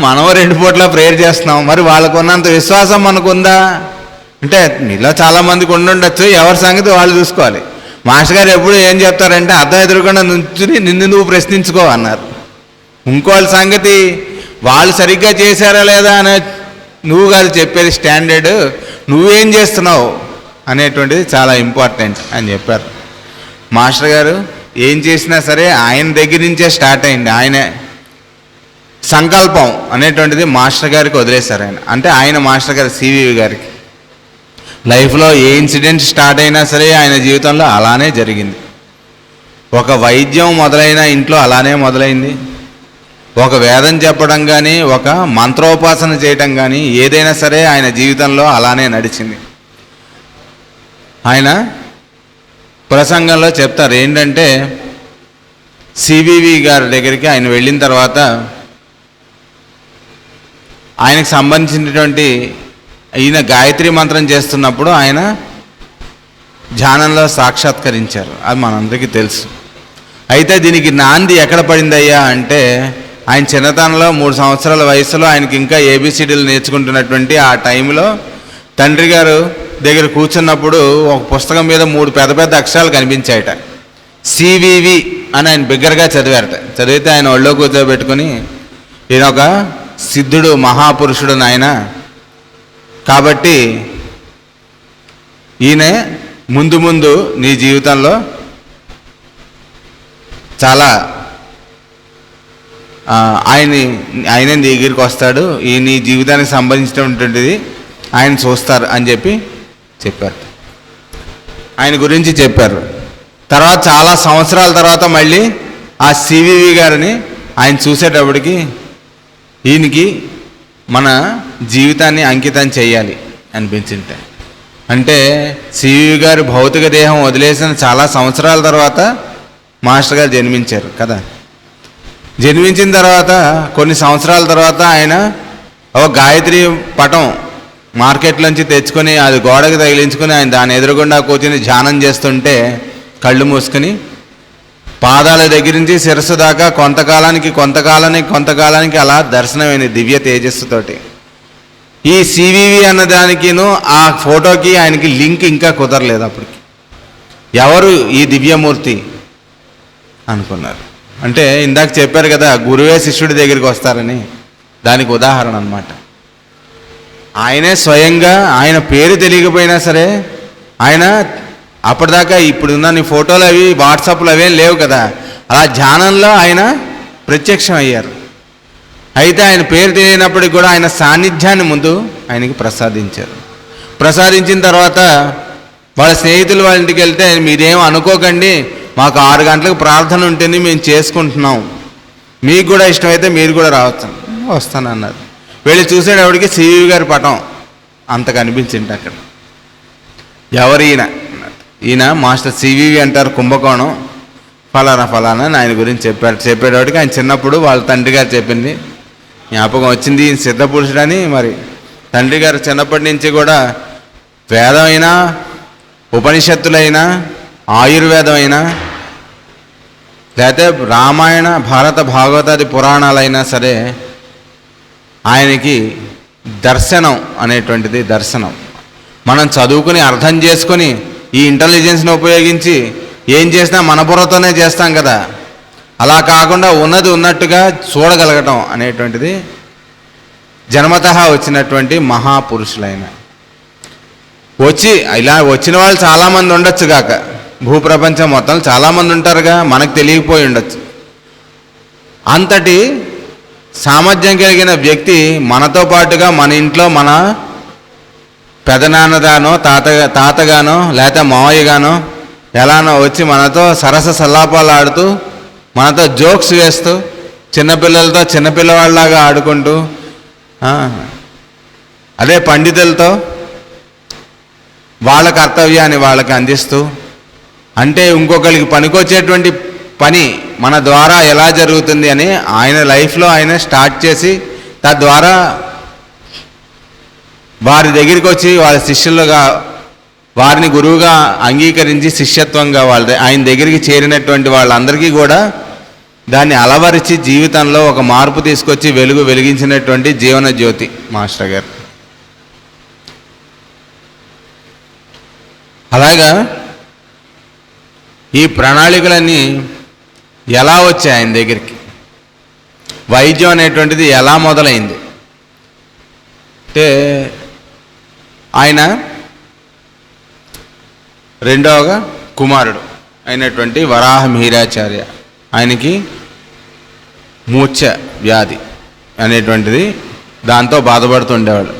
మనం 2 పూట్ల ప్రేయర్ చేస్తున్నాం, మరి వాళ్ళకు ఉన్నంత విశ్వాసం మనకుందా అంటే మీలో చాలామందికి ఉండుండొచ్చు, ఎవరి సంగతి వాళ్ళు చూసుకోవాలి. మాస్టర్ గారు ఎప్పుడు ఏం చెప్తారంటే, అర్థం ఎదురుకుండా నుంచుని నిన్ను నువ్వు ప్రశ్నించుకో అన్నారు. ఇంకోళ్ళ సంగతి వాళ్ళు సరిగ్గా చేశారా లేదా అనే నువ్వు కాదు చెప్పేది, స్టాండర్డ్ నువ్వేం చేస్తున్నావు అనేటువంటిది చాలా ఇంపార్టెంట్ అని చెప్పారు. మాస్టర్ గారు ఏం చేసినా సరే ఆయన దగ్గర నుంచే స్టార్ట్ అయింది. ఆయనే సంకల్పం అనేటువంటిది మాస్టర్ గారికి వదిలేశారు. అంటే ఆయన మాస్టర్ గారు సివివి గారికి లైఫ్లో ఏ ఇన్సిడెంట్ స్టార్ట్ అయినా సరే ఆయన జీవితంలో అలానే జరిగింది. ఒక వైద్యం మొదలైన ఇంట్లో అలానే మొదలైంది. ఒక వేదం చెప్పడం కానీ, ఒక మంత్రోపాసన చేయటం కానీ, ఏదైనా సరే ఆయన జీవితంలో అలానే నడిచింది. ఆయన ప్రసంగంలో చెప్తారు ఏంటంటే, సివివి గారి దగ్గరికి ఆయన వెళ్ళిన తర్వాత ఆయనకు సంబంధించినటువంటి ఈయన గాయత్రి మంత్రం చేస్తున్నప్పుడు ఆయన ధ్యానంలో సాక్షాత్కరించారు. అది మనందరికీ తెలుసు. అయితే దీనికి నాంది ఎక్కడ పడిందయ్యా అంటే, ఆయన చిన్నతనంలో 3 సంవత్సరాల వయసులో ఆయనకి ఇంకా ఏబిసిడీలు నేర్చుకుంటున్నటువంటి ఆ టైంలో తండ్రి గారు దగ్గర కూర్చున్నప్పుడు ఒక పుస్తకం మీద 3 పెద్ద పెద్ద అక్షరాలు కనిపించాయట. సివివి అని ఆయన బిగ్గరగా చదివారట. చదివితే ఆయన ఒళ్ళో కూర్చోబెట్టుకుని, ఈయన ఒక సిద్ధుడు, మహాపురుషుడు నాయన, కాబట్టి ఈయన ముందు ముందు నీ జీవితంలో చాలా ఆయనే నీ దగ్గరికి వస్తాడు, ఈ నీ జీవితానికి సంబంధించినటువంటిది ఆయన చూస్తారు అని చెప్పారు. ఆయన గురించి చెప్పారు. తర్వాత చాలా సంవత్సరాల తర్వాత మళ్ళీ ఆ సివివి గారిని ఆయన చూసేటప్పటికి ఈయనకి మన జీవితాన్ని అంకితం చేయాలి అనిపించింది. అంటే సివివి గారు భౌతిక దేహం వదిలేసిన చాలా సంవత్సరాల తర్వాత మాస్టర్ గారు జన్మించారు కదా. జన్మించిన తర్వాత కొన్ని సంవత్సరాల తర్వాత ఆయన ఒక గాయత్రి పటం మార్కెట్లోంచి తెచ్చుకొని అది గోడకు తగిలించుకొని ఆయన దాని ఎదురుగుండా కూర్చొని ధ్యానం చేస్తుంటే కళ్ళు మూసుకొని పాదాల దగ్గర నుంచి శిరస్సు దాకా కొంతకాలానికి అలా దర్శనమైన దివ్య తేజస్సుతోటి. ఈ సివివి అన్నదానికిను ఆ ఫోటోకి ఆయనకి లింక్ ఇంకా కుదరలేదు. అప్పటికి ఎవరు ఈ దివ్యమూర్తి అనుకున్నారు. అంటే ఇందాక చెప్పారు కదా, గురువే శిష్యుడి దగ్గరికి వస్తారని, దానికి ఉదాహరణ అన్నమాట. ఆయనే స్వయంగా, ఆయన పేరు తెలియకపోయినా సరే, ఆయన అప్పటిదాకా ఇప్పుడున్న నీ ఫోటోలు అవి వాట్సాప్లు అవేం లేవు కదా, అలా ధ్యానంలో ఆయన ప్రత్యక్షం అయ్యారు. అయితే ఆయన పేరు తెలియనప్పటికి కూడా ఆయన సాన్నిధ్యాన్ని ముందు ఆయనకి ప్రసాదించారు. ప్రసాదించిన తర్వాత వాళ్ళ స్నేహితులు వాళ్ళ ఇంటికి వెళ్తే, మీరేం అనుకోకండి, మాకు 6 గంటలకు ప్రార్థన ఉంటుంది, మేము చేసుకుంటున్నాం, మీకు కూడా ఇష్టమైతే మీరు కూడా రావచ్చు. వస్తానన్నారు. వెళ్ళి చూసేటప్పటికి సివివి గారి పటం అంత కనిపించింది అక్కడ. ఎవరు ఈయన? ఈయన మాస్టర్ సివివి అంటారు, కుంభకోణం, ఫలానా అని ఆయన గురించి చెప్పేటప్పటికి ఆయన చిన్నప్పుడు వాళ్ళ తండ్రి గారు చెప్పింది జ్ఞాపకం వచ్చింది. ఈయన సిద్ధపురుషుడని. మరి తండ్రి గారు చిన్నప్పటి నుంచి కూడా వేదమైనా, ఉపనిషత్తులైనా, ఆయుర్వేదమైనా, లేకపోతే రామాయణ, భారత, భాగవతాది పురాణాలైనా సరే ఆయనకి దర్శనం అనేటువంటిది దర్శనం. మనం చదువుకుని అర్థం చేసుకొని ఈ ఇంటెలిజెన్స్ని ఉపయోగించి ఏం చేసినా మన బుర్రతోనే చేస్తాం కదా, అలా కాకుండా ఉన్నది ఉన్నట్టుగా చూడగలగటం అనేటువంటిది జన్మతః వచ్చినటువంటి మహాపురుషులైన. ఇలా వచ్చిన వాళ్ళు చాలామంది ఉండొచ్చు కాక, భూప్రపంచం మొత్తం చాలామంది ఉంటారుగా, మనకు తెలియకపోయి ఉండొచ్చు. అంతటి సామర్థ్యం కలిగిన వ్యక్తి మనతో పాటుగా మన ఇంట్లో మన పెదనాన్నగానో తాతగానో లేకపోతే మావయ్యగానో ఎలానో వచ్చి మనతో సరస సల్లాపాలు ఆడుతూ మనతో జోక్స్ వేస్తూ చిన్నపిల్లలతో చిన్నపిల్లవాళ్ళలాగా ఆడుకుంటూ అదే పండితులతో వాళ్ళ కర్తవ్యాన్ని వాళ్ళకి అందిస్తూ, అంటే ఇంకొకరికి పనికొచ్చేటువంటి పని మన ద్వారా ఎలా జరుగుతుంది అని ఆయన లైఫ్లో ఆయన స్టార్ట్ చేసి తద్వారా వారి దగ్గరికి వచ్చి వాళ్ళ శిష్యులుగా వారిని గురువుగా అంగీకరించి శిష్యత్వంగా ఆయన దగ్గరికి చేరినటువంటి వాళ్ళందరికీ కూడా దాన్ని అలవరిచి జీవితంలో ఒక మార్పు తీసుకొచ్చి వెలిగించినటువంటి జీవన జ్యోతి మాస్టర్ గారు. అలాగా ఈ ప్రణాళికలన్నీ ఎలా వచ్చాయి ఆయన దగ్గరికి, వైద్యం అనేటువంటిది ఎలా మొదలైంది అంటే ఆయన రెండవ కుమారుడు అయినటువంటి వరాహ మిహిరాచార్య ఆయనకి మూర్ఛ వ్యాధి అనేటువంటిది దాంతో బాధపడుతుండేవాడు.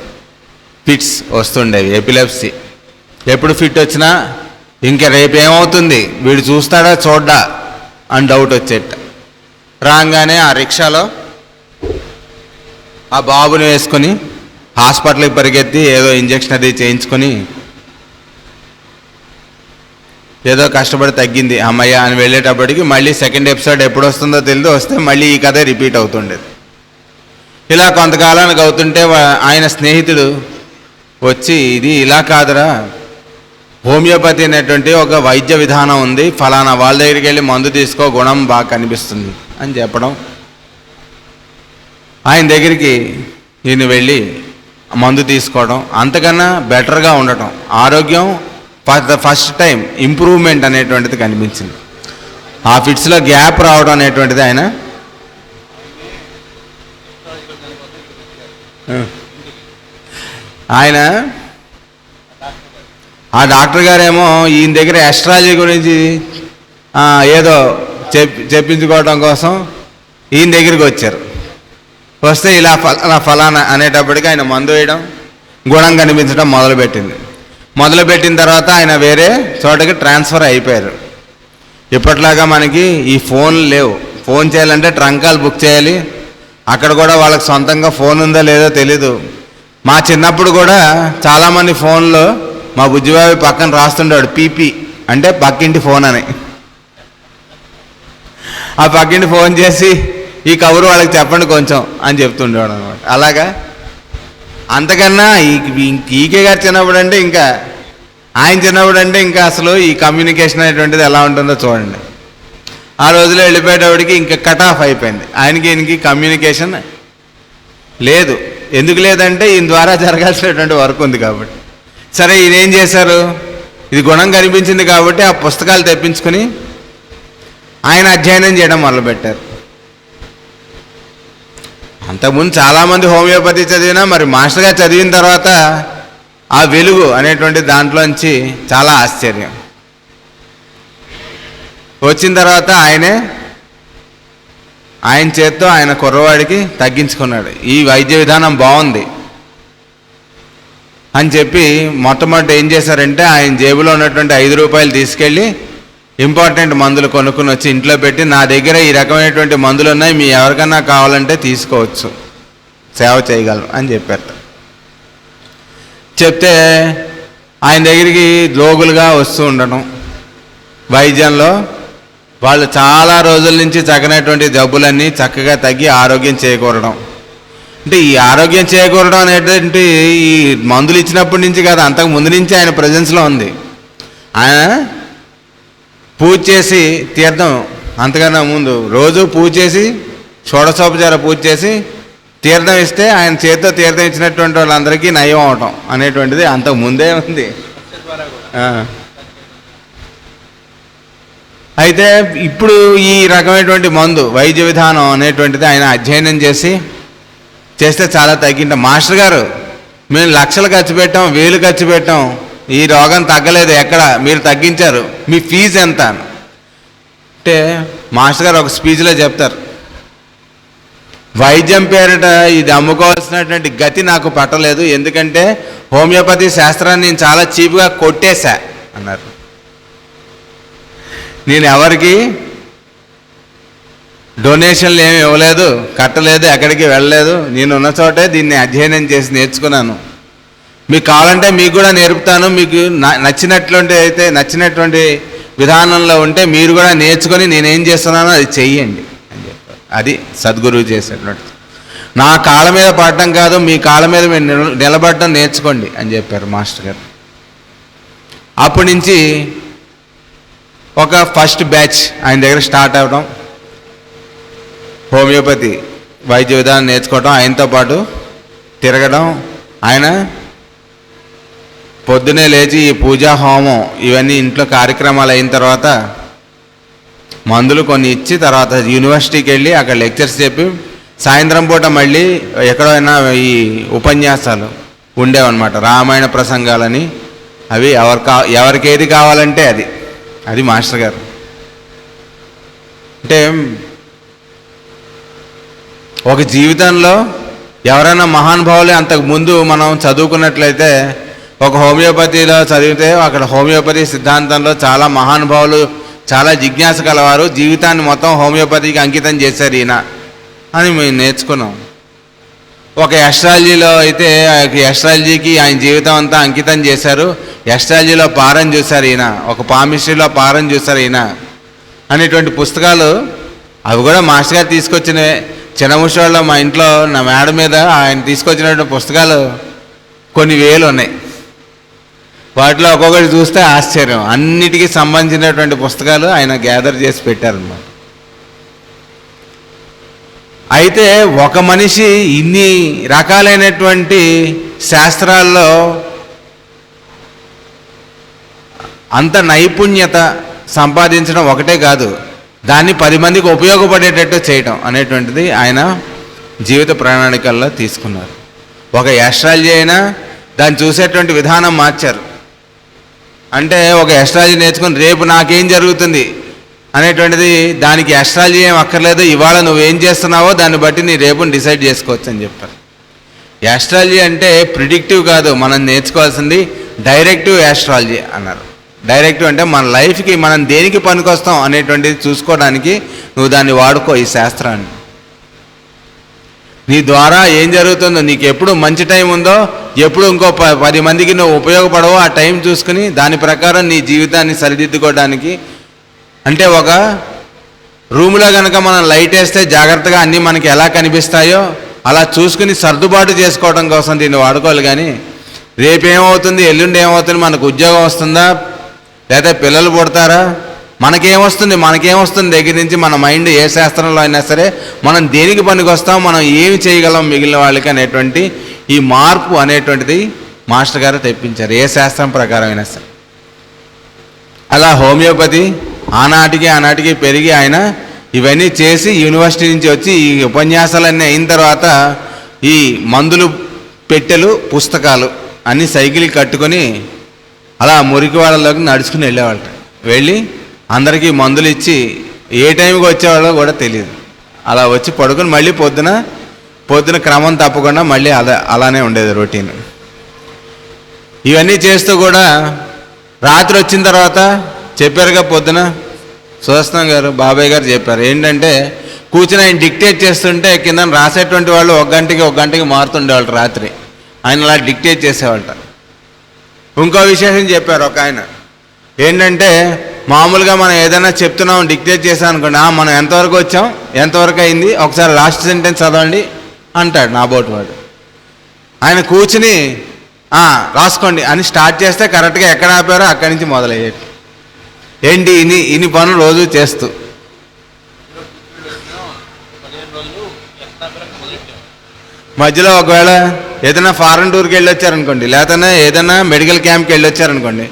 ఫిట్స్ వస్తుండేవి, ఎపిలెప్సీ. ఎప్పుడు ఫిట్ వచ్చినా ఇంకా రేపేమవుతుంది వీడు చూస్తాడా చూడ్డా అని డౌట్ వచ్చేట. రాగానే ఆ రిక్షాలో ఆ బాబుని వేసుకొని హాస్పిటల్కి పరిగెత్తి ఏదో ఇంజక్షన్ అది చేయించుకొని ఏదో కష్టపడి తగ్గింది అమ్మయ్య అని వెళ్ళేటప్పటికి మళ్ళీ సెకండ్ ఎపిసోడ్ ఎప్పుడు వస్తుందో తెలియదు, వస్తే మళ్ళీ ఈ కథ రిపీట్ అవుతుండేది. ఇలా కొంతకాలానికి అవుతుంటే ఆయన స్నేహితుడు వచ్చి ఇది ఇలా కాదురా, హోమియోపతి అనేటువంటి ఒక వైద్య విధానం ఉంది, ఫలానా వాళ్ళ దగ్గరికి వెళ్ళి మందు తీసుకో గుణం బాగా కనిపిస్తుంది అని చెప్పడం. ఆయన దగ్గరికి ఈయన వెళ్ళి మందు తీసుకోవడం, అంతకన్నా బెటర్గా ఉండటం, ఆరోగ్యం ఫస్ట్ టైం ఇంప్రూవ్మెంట్ అనేటువంటిది కనిపించింది. ఆ ఫిట్స్లో గ్యాప్ రావడం అనేటువంటిది ఆయన ఆ డాక్టర్ గారేమో ఈయన దగ్గర ఎస్ట్రాలజీ గురించి ఏదో చెప్పించుకోవడం కోసం ఈయన దగ్గరికి వచ్చారు. వస్తే ఇలా ఫలానా అనేటప్పటికి ఆయన మందు వేయడం, గుణం కనిపించడం మొదలుపెట్టిన తర్వాత ఆయన వేరే చోటకి ట్రాన్స్ఫర్ అయిపోయారు. ఇప్పట్లాగా మనకి ఈ ఫోన్లు లేవు, ఫోన్ చేయాలంటే ట్రంకాలు బుక్ చేయాలి, అక్కడ కూడా వాళ్ళకి సొంతంగా ఫోన్ ఉందో లేదో తెలీదు. మా చిన్నప్పుడు కూడా చాలామంది ఫోన్లో మా బుజ్జిబాబు పక్కన రాస్తుండేవాడు పీపీ అంటే పక్కింటి ఫోన్ అని. ఆ పక్కింటి ఫోన్ చేసి ఈ కబురు వాళ్ళకి చెప్పండి కొంచెం అని చెప్తుండేవాడు అనమాట. అలాగా అంతకన్నా ఈకే గారు చిన్నప్పుడు అంటే ఇంకా ఆయన చిన్నప్పుడు అంటే ఇంకా అసలు ఈ కమ్యూనికేషన్ అనేటువంటిది ఎలా ఉంటుందో చూడండి. ఆ రోజులో వెళ్ళిపోయేటప్పటికి ఇంకా కట్ ఆఫ్ అయిపోయింది. ఈయనకి కమ్యూనికేషన్ లేదు. ఎందుకు లేదంటే ఈయన ద్వారా జరగాల్సినటువంటి వర్క్ ఉంది కాబట్టి. సరే ఈయన ఏం చేశారు, ఇది గుణం కనిపించింది కాబట్టి ఆ పుస్తకాలు తెప్పించుకొని ఆయన అధ్యయనం చేయడం మొదలుపెట్టారు. అంతకుముందు చాలామంది హోమియోపతి చదివినా మరి మాస్టర్గా చదివిన తర్వాత ఆ వెలుగు అనేటువంటి దాంట్లోంచి చాలా ఆశ్చర్యం వచ్చిన తర్వాత ఆయన చేత్తో ఆయన కుర్రవాడికి తగ్గించుకున్నాడు. ఈ వైద్య విధానం బాగుంది అని చెప్పి మొట్టమొదటి ఏం చేశారంటే ఆయన జేబులో ఉన్నటువంటి 5 రూపాయలు తీసుకెళ్ళి ఇంపార్టెంట్ మందులు కొనుక్కుని వచ్చి ఇంట్లో పెట్టి, నా దగ్గర ఈ రకమైనటువంటి మందులు ఉన్నాయి, మీ ఎవరికన్నా కావాలంటే తీసుకోవచ్చు, సేవ చేయగలం అని చెప్పారు. చెప్తే ఆయన దగ్గరికి లోగులుగా వస్తూ ఉండటం, వైద్యంలో వాళ్ళు చాలా రోజుల నుంచి తగినటువంటి జబ్బులన్నీ చక్కగా తగ్గి ఆరోగ్యం చేకూరడం. అంటే ఈ ఆరోగ్యం చేకూరడం అనేటువంటి ఈ మందులు ఇచ్చినప్పటి నుంచి కాదు, అంతకు ముందు నుంచి ఆయన ప్రజెన్స్లో ఉంది. ఆయన పూజ చేసి తీర్థం, అంతకన్నా ముందు రోజు పూజ చేసి షోడశోపచార పూజ చేసి తీర్థం ఇస్తే ఆయన చేతితో తీర్థం ఇచ్చినటువంటి వాళ్ళందరికీ నయం అవటం అనేటువంటిది అంతకు ముందే ఉంది. అయితే ఇప్పుడు ఈ రకమైనటువంటి మందు వైద్య విధానం అనేటువంటిది ఆయన అధ్యయనం చేస్తే చాలా తగ్గింట. మాస్టర్ గారు మేము లక్షలు ఖర్చు పెట్టాం, 1000 ఖర్చు పెట్టాం, ఈ రోగం తగ్గలేదు, ఎక్కడ మీరు తగ్గించారు, మీ ఫీజు ఎంత అంటే మాస్టర్ గారు ఒక స్పీచ్లో చెప్తారు, వైద్యం పేరిట ఇది అమ్ముకోవాల్సినటువంటి గతి నాకు పట్టలేదు, ఎందుకంటే హోమియోపతి శాస్త్రాన్ని నేను చాలా చీప్గా కొట్టేశా అన్నారు. నేను ఎవరికి డొనేషన్లు ఏమి ఇవ్వలేదు, కట్టలేదు, ఎక్కడికి వెళ్ళలేదు. నేను ఉన్న చోటే దీన్ని అధ్యయనం చేసి నేర్చుకున్నాను. మీకు కావాలంటే మీకు కూడా నేర్పుతాను, మీకు నచ్చినటువంటి విధానంలో ఉంటే మీరు కూడా నేర్చుకొని నేనేం చేస్తున్నానో అది చెయ్యండి అని చెప్పారు. అది సద్గురువు చేసేటువంటి. నా కాళ్ళ మీద పడటం కాదు, మీ కాళ్ళ మీద మీరు నిలబడటం నేర్చుకోండి అని చెప్పారు మాస్టర్ గారు. అప్పటి నుంచి ఒక ఫస్ట్ బ్యాచ్ ఆయన దగ్గర స్టార్ట్ అవ్వడం, హోమియోపతి వైద్య విధానం నేర్చుకోవడం, ఆయనతో పాటు తిరగడం. ఆయన పొద్దునే లేచి ఈ పూజా హోమం ఇవన్నీ ఇంట్లో కార్యక్రమాలు అయిన తర్వాత మందులు కొన్ని ఇచ్చి తర్వాత యూనివర్సిటీకి వెళ్ళి అక్కడ లెక్చర్స్ చెప్పి సాయంత్రం పూట మళ్ళీ ఎక్కడైనా ఈ ఉపన్యాసాలు ఉండేవన్నమాట, రామాయణ ప్రసంగాలని. అవి ఎవరికి ఏది కావాలంటే అది మాస్టర్ గారు. అంటే ఒక జీవితంలో ఎవరైనా మహానుభావులే అంతకుముందు మనం చదువుకున్నట్లయితే ఒక హోమియోపతిలో చదివితే అక్కడ హోమియోపతి సిద్ధాంతంలో చాలా మహానుభావులు, చాలా జిజ్ఞాస కలవారు జీవితాన్ని మొత్తం హోమియోపతికి అంకితం చేశారు ఈయన అని మేము నేర్చుకున్నాం. ఒక ఎస్ట్రాలజీలో అయితే ఎస్ట్రాలజీకి ఆయన జీవితం అంతా అంకితం చేశారు. ఎస్ట్రాలజీలో పారం చూశారు ఈయన, ఒక పామిస్ట్రీలో పారం చూశారు ఈయన అనేటువంటి పుస్తకాలు అవి కూడా మాస్టర్ గారు తీసుకొచ్చినవే. చిన్నముషోళ్ళలో మా ఇంట్లో నా మేడ మీద ఆయన తీసుకొచ్చినటువంటి పుస్తకాలు కొన్ని వేలు ఉన్నాయి. వాటిలో ఒక్కొక్కటి చూస్తే ఆశ్చర్యం, అన్నిటికీ సంబంధించినటువంటి పుస్తకాలు ఆయన గ్యాదర్ చేసి పెట్టారన్నమాట. అయితే ఒక మనిషి ఇన్ని రకాలైనటువంటి శాస్త్రాల్లో అంత నైపుణ్యత సంపాదించడం ఒకటే కాదు, దాన్ని 10 మందికి ఉపయోగపడేటట్టు చేయటం అనేటువంటిది ఆయన జీవిత ప్రణాళికల్లో తీసుకున్నారు. ఒక యాస్ట్రాలజీ అయినా దాన్ని చూసేటువంటి విధానం మార్చారు. అంటే ఒక యాస్ట్రాలజీ నేర్చుకుని రేపు నాకేం జరుగుతుంది అనేటువంటిది దానికి యాస్ట్రాలజీ ఏం అక్కర్లేదు, ఇవాళ నువ్వేం చేస్తున్నావో దాన్ని బట్టి నీ రేపుని డిసైడ్ చేసుకోవచ్చు అని చెప్పారు. యాస్ట్రాలజీ అంటే ప్రిడిక్టివ్ కాదు, మనం నేర్చుకోవాల్సింది డైరెక్టివ్ యాస్ట్రాలజీ అన్నారు. డైరెక్టివ్ అంటే మన లైఫ్కి మనం దేనికి పనికొస్తాం అనేటువంటిది చూసుకోవడానికి నువ్వు దాన్ని వాడుకో, ఈ శాస్త్రాన్ని. నీ ద్వారా ఏం జరుగుతుందో, నీకు ఎప్పుడు మంచి టైం ఉందో, ఎప్పుడు ఇంకో 10 మందికి నువ్వు ఉపయోగపడవో ఆ టైం చూసుకుని దాని ప్రకారం నీ జీవితాన్ని సరిదిద్దుకోవడానికి. అంటే ఒక రూమ్లో కనుక మనం లైట్ వేస్తే జాగ్రత్తగా అన్నీ మనకి ఎలా కనిపిస్తాయో అలా చూసుకుని సర్దుబాటు చేసుకోవడం కోసం దీన్ని వాడుకోవాలి. కానీ రేపేమవుతుంది, ఎల్లుండి ఏమవుతుంది, మనకు ఉద్యోగం వస్తుందా, లేదా పిల్లలు పుడతారా, మనకేమొస్తుంది దగ్గర నుంచి మన మైండ్ ఏ శాస్త్రంలో అయినా సరే మనం దేనికి పనికి వస్తాం, మనం ఏమి చేయగలం మిగిలిన వాళ్ళకి అనేటువంటి ఈ మార్పు అనేటువంటిది మాస్టర్ గారు తెప్పించారు, ఏ శాస్త్రం ప్రకారం అయినా సరే. అలా హోమియోపతి ఆనాటికి పెరిగి ఆయన ఇవన్నీ చేసి యూనివర్సిటీ నుంచి వచ్చి ఈ ఉపన్యాసాలన్నీ అయిన తర్వాత ఈ మందులు పెట్టెలు పుస్తకాలు అన్నీ సైకిల్ కట్టుకొని అలా మురికి వాళ్ళలోకి నడుచుకుని వెళ్ళేవాళ్ళ. వెళ్ళి అందరికీ మందులు ఇచ్చి ఏ టైంకి వచ్చేవాళ్ళో కూడా తెలియదు. అలా వచ్చి పడుకొని మళ్ళీ పొద్దున క్రమం తప్పకుండా మళ్ళీ అలానే ఉండేది రొటీన్. ఇవన్నీ చేస్తూ కూడా రాత్రి వచ్చిన తర్వాత చెప్పారుగా, పొద్దున సుదర్శనం గారు బాబాయ్ గారు చెప్పారు ఏంటంటే, కూర్చుని ఆయన డిక్టేట్ చేస్తుంటే కింద రాసేటువంటి వాళ్ళు ఒక గంటకి మారుతుండేవాళ్ళు. రాత్రి ఆయన అలా డిక్టేట్ చేసేవాళ్ళ. ఇంకో విశేషం చెప్పారు ఒక ఆయన, ఏంటంటే మామూలుగా మనం ఏదైనా చెప్తున్నాం డిక్టేట్ చేసాం అనుకోండి, మనం ఎంతవరకు వచ్చాం, ఎంతవరకు అయింది, ఒకసారి లాస్ట్ సెంటెన్స్ చదవండి అంటాడు నాబోటి వాడు. ఆయన కూర్చుని రాసుకోండి అని స్టార్ట్ చేస్తే కరెక్ట్గా ఎక్కడ ఆపారో అక్కడి నుంచి మొదలయ్యేది. ఏంటి ఇన్ని పనులు రోజు చేస్తూ మధ్యలో ఒకవేళ ఏదైనా ఫారెన్ టూర్కి వెళ్ళి వచ్చారనుకోండి, లేకపోతే ఏదైనా మెడికల్ క్యాంప్కి వెళ్ళి వచ్చారనుకోండి,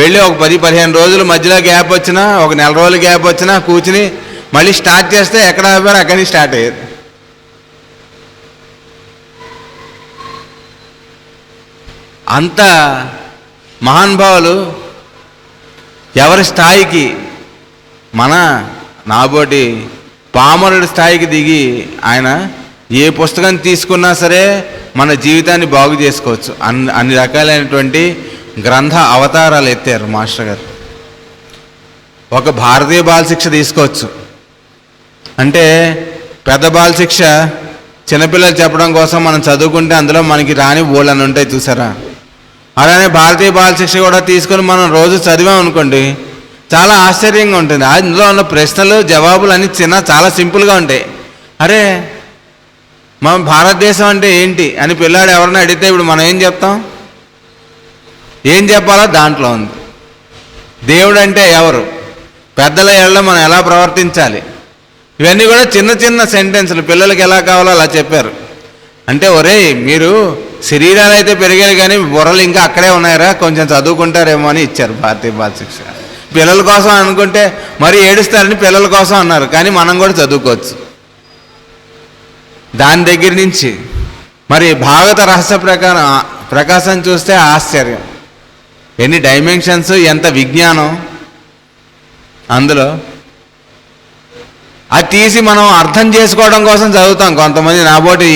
వెళ్ళి ఒక 10-15 రోజులు మధ్యలో గ్యాప్ వచ్చినా, ఒక నెల రోజులు గ్యాప్ వచ్చినా కూర్చుని మళ్ళీ స్టార్ట్ చేస్తే ఎక్కడ ఆపారో అక్కడి నుంచి స్టార్ట్ అయ్యేది. అంత మహానుభావులు ఎవరి స్థాయికి, నాబోటి పామరుడి స్థాయికి దిగి ఆయన ఏ పుస్తకం తీసుకున్నా సరే మన జీవితాన్ని బాగు చేసుకోవచ్చు. అన్ని రకాలైనటువంటి గ్రంథ అవతారాలు ఎత్తారు మాస్టర్ గారు. ఒక భారతీయ బాల శిక్ష తీసుకోవచ్చు. అంటే పెద్ద బాల శిక్ష చిన్నపిల్లలు చెప్పడం కోసం మనం చదువుకుంటే అందులో మనకి రాని బోళ్ళని ఉంటాయి చూసారా. అలానే భారతీయ బాల శిక్ష కూడా తీసుకొని మనం రోజు చదివాం అనుకోండి, చాలా ఆశ్చర్యంగా ఉంటుంది. అందులో ఉన్న ప్రశ్నలు జవాబులు అన్నీ చాలా సింపుల్గా ఉంటాయి. అరే మన భారతదేశం అంటే ఏంటి అని పిల్లాడు ఎవరైనా అడిగితే ఇప్పుడు మనం ఏం చెప్తాం? ఏం చెప్పాలో దాంట్లో ఉంది. దేవుడు అంటే ఎవరు, పెద్దల ఏళ్ళ మనం ఎలా ప్రవర్తించాలి, ఇవన్నీ కూడా చిన్న చిన్న సెంటెన్సులు పిల్లలకి ఎలా కావాలో అలా చెప్పారు. అంటే ఒరేయ్ మీరు శరీరాలు అయితే పెరిగారు కానీ బుర్రలు ఇంకా అక్కడే ఉన్నాయరా, కొంచెం చదువుకుంటారేమో అని ఇచ్చారు భారతీయ బాల శిక్ష. పిల్లల కోసం అనుకుంటే మరి ఏడుస్తారని పిల్లల కోసం అన్నారు, కానీ మనం కూడా చదువుకోవచ్చు. దాని దగ్గర నుంచి మరి భాగవత రహస్య ప్రకాశం చూస్తే ఆశ్చర్యం, ఎన్ని డైమెన్షన్స్, ఎంత విజ్ఞానం అందులో. అది తీసి మనం అర్థం చేసుకోవడం కోసం చదువుతాం. కొంతమంది నాబోటి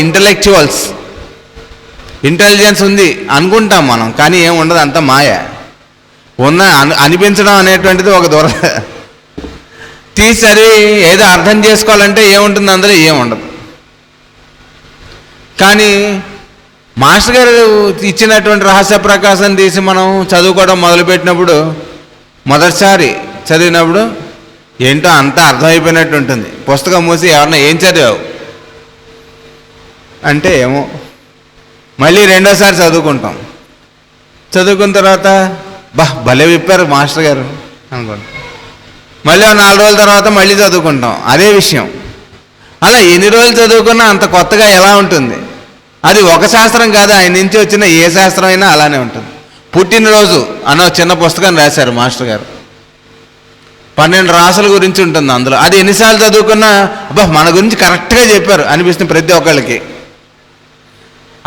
ఇంటెలిజెన్స్ ఉంది అనుకుంటాం మనం, కానీ ఏం ఉండదు, అంత మాయ. అనిపించడం అనేటువంటిది ఒక తీసి చదివి ఏదో అర్థం చేసుకోవాలంటే ఏముంటుంది అందులో, ఏముండదు. కానీ మాస్టర్ గారు ఇచ్చినటువంటి రహస్య ప్రకాశం తీసి మనం చదువుకోవడం మొదలుపెట్టినప్పుడు, మొదటిసారి చదివినప్పుడు ఏంటో అంతా అర్థమైపోయినట్టు ఉంటుంది. పుస్తకం మూసి ఎవరన్నా ఏం చదివావు అంటే ఏమో, మళ్ళీ రెండోసారి చదువుకుంటాం. చదువుకున్న తర్వాత భలే విప్పారు మాస్టర్ గారు అనుకోండి, మళ్ళీ 4 రోజుల తర్వాత మళ్ళీ చదువుకుంటాం అదే విషయం. అలా ఎన్ని రోజులు చదువుకున్నా అంత కొత్తగా ఎలా ఉంటుంది? అది ఒక శాస్త్రం కాదు, ఆయన నుంచి వచ్చిన ఏ శాస్త్రం అయినా అలానే ఉంటుంది. పుట్టినరోజు అన్న చిన్న పుస్తకం రాశారు మాస్టర్ గారు, 12 రాసుల గురించి ఉంటుంది అందులో. అది ఎన్నిసార్లు చదువుకున్నా మన గురించి కరెక్ట్గా చెప్పారు అనిపిస్తుంది ప్రతి ఒక్కళ్ళకి.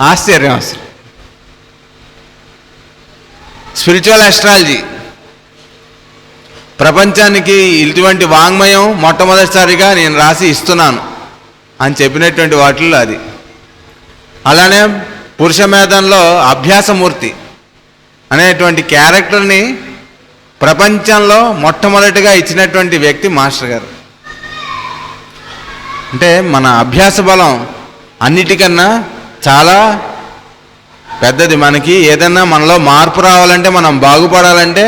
ఆశ్చర్యం అసలు. స్పిరిచువల్ ఆస్ట్రాలజీ, ప్రపంచానికి ఇటువంటి వాంగ్మయం మొట్టమొదటిసారిగా నేను రాసి ఇస్తున్నాను అని చెప్పినటువంటి వాటిల్లో అది. అలానే పురుషమేధంలో అభ్యాసమూర్తి అనేటువంటి క్యారెక్టర్ని ప్రపంచంలో మొట్టమొదటిగా ఇచ్చినటువంటి వ్యక్తి మాస్టర్ గారు. అంటే మన అభ్యాస బలం అన్నిటికన్నా చాలా పెద్దది. మనకి ఏదన్నా మనలో మార్పు రావాలంటే, మనం బాగుపడాలంటే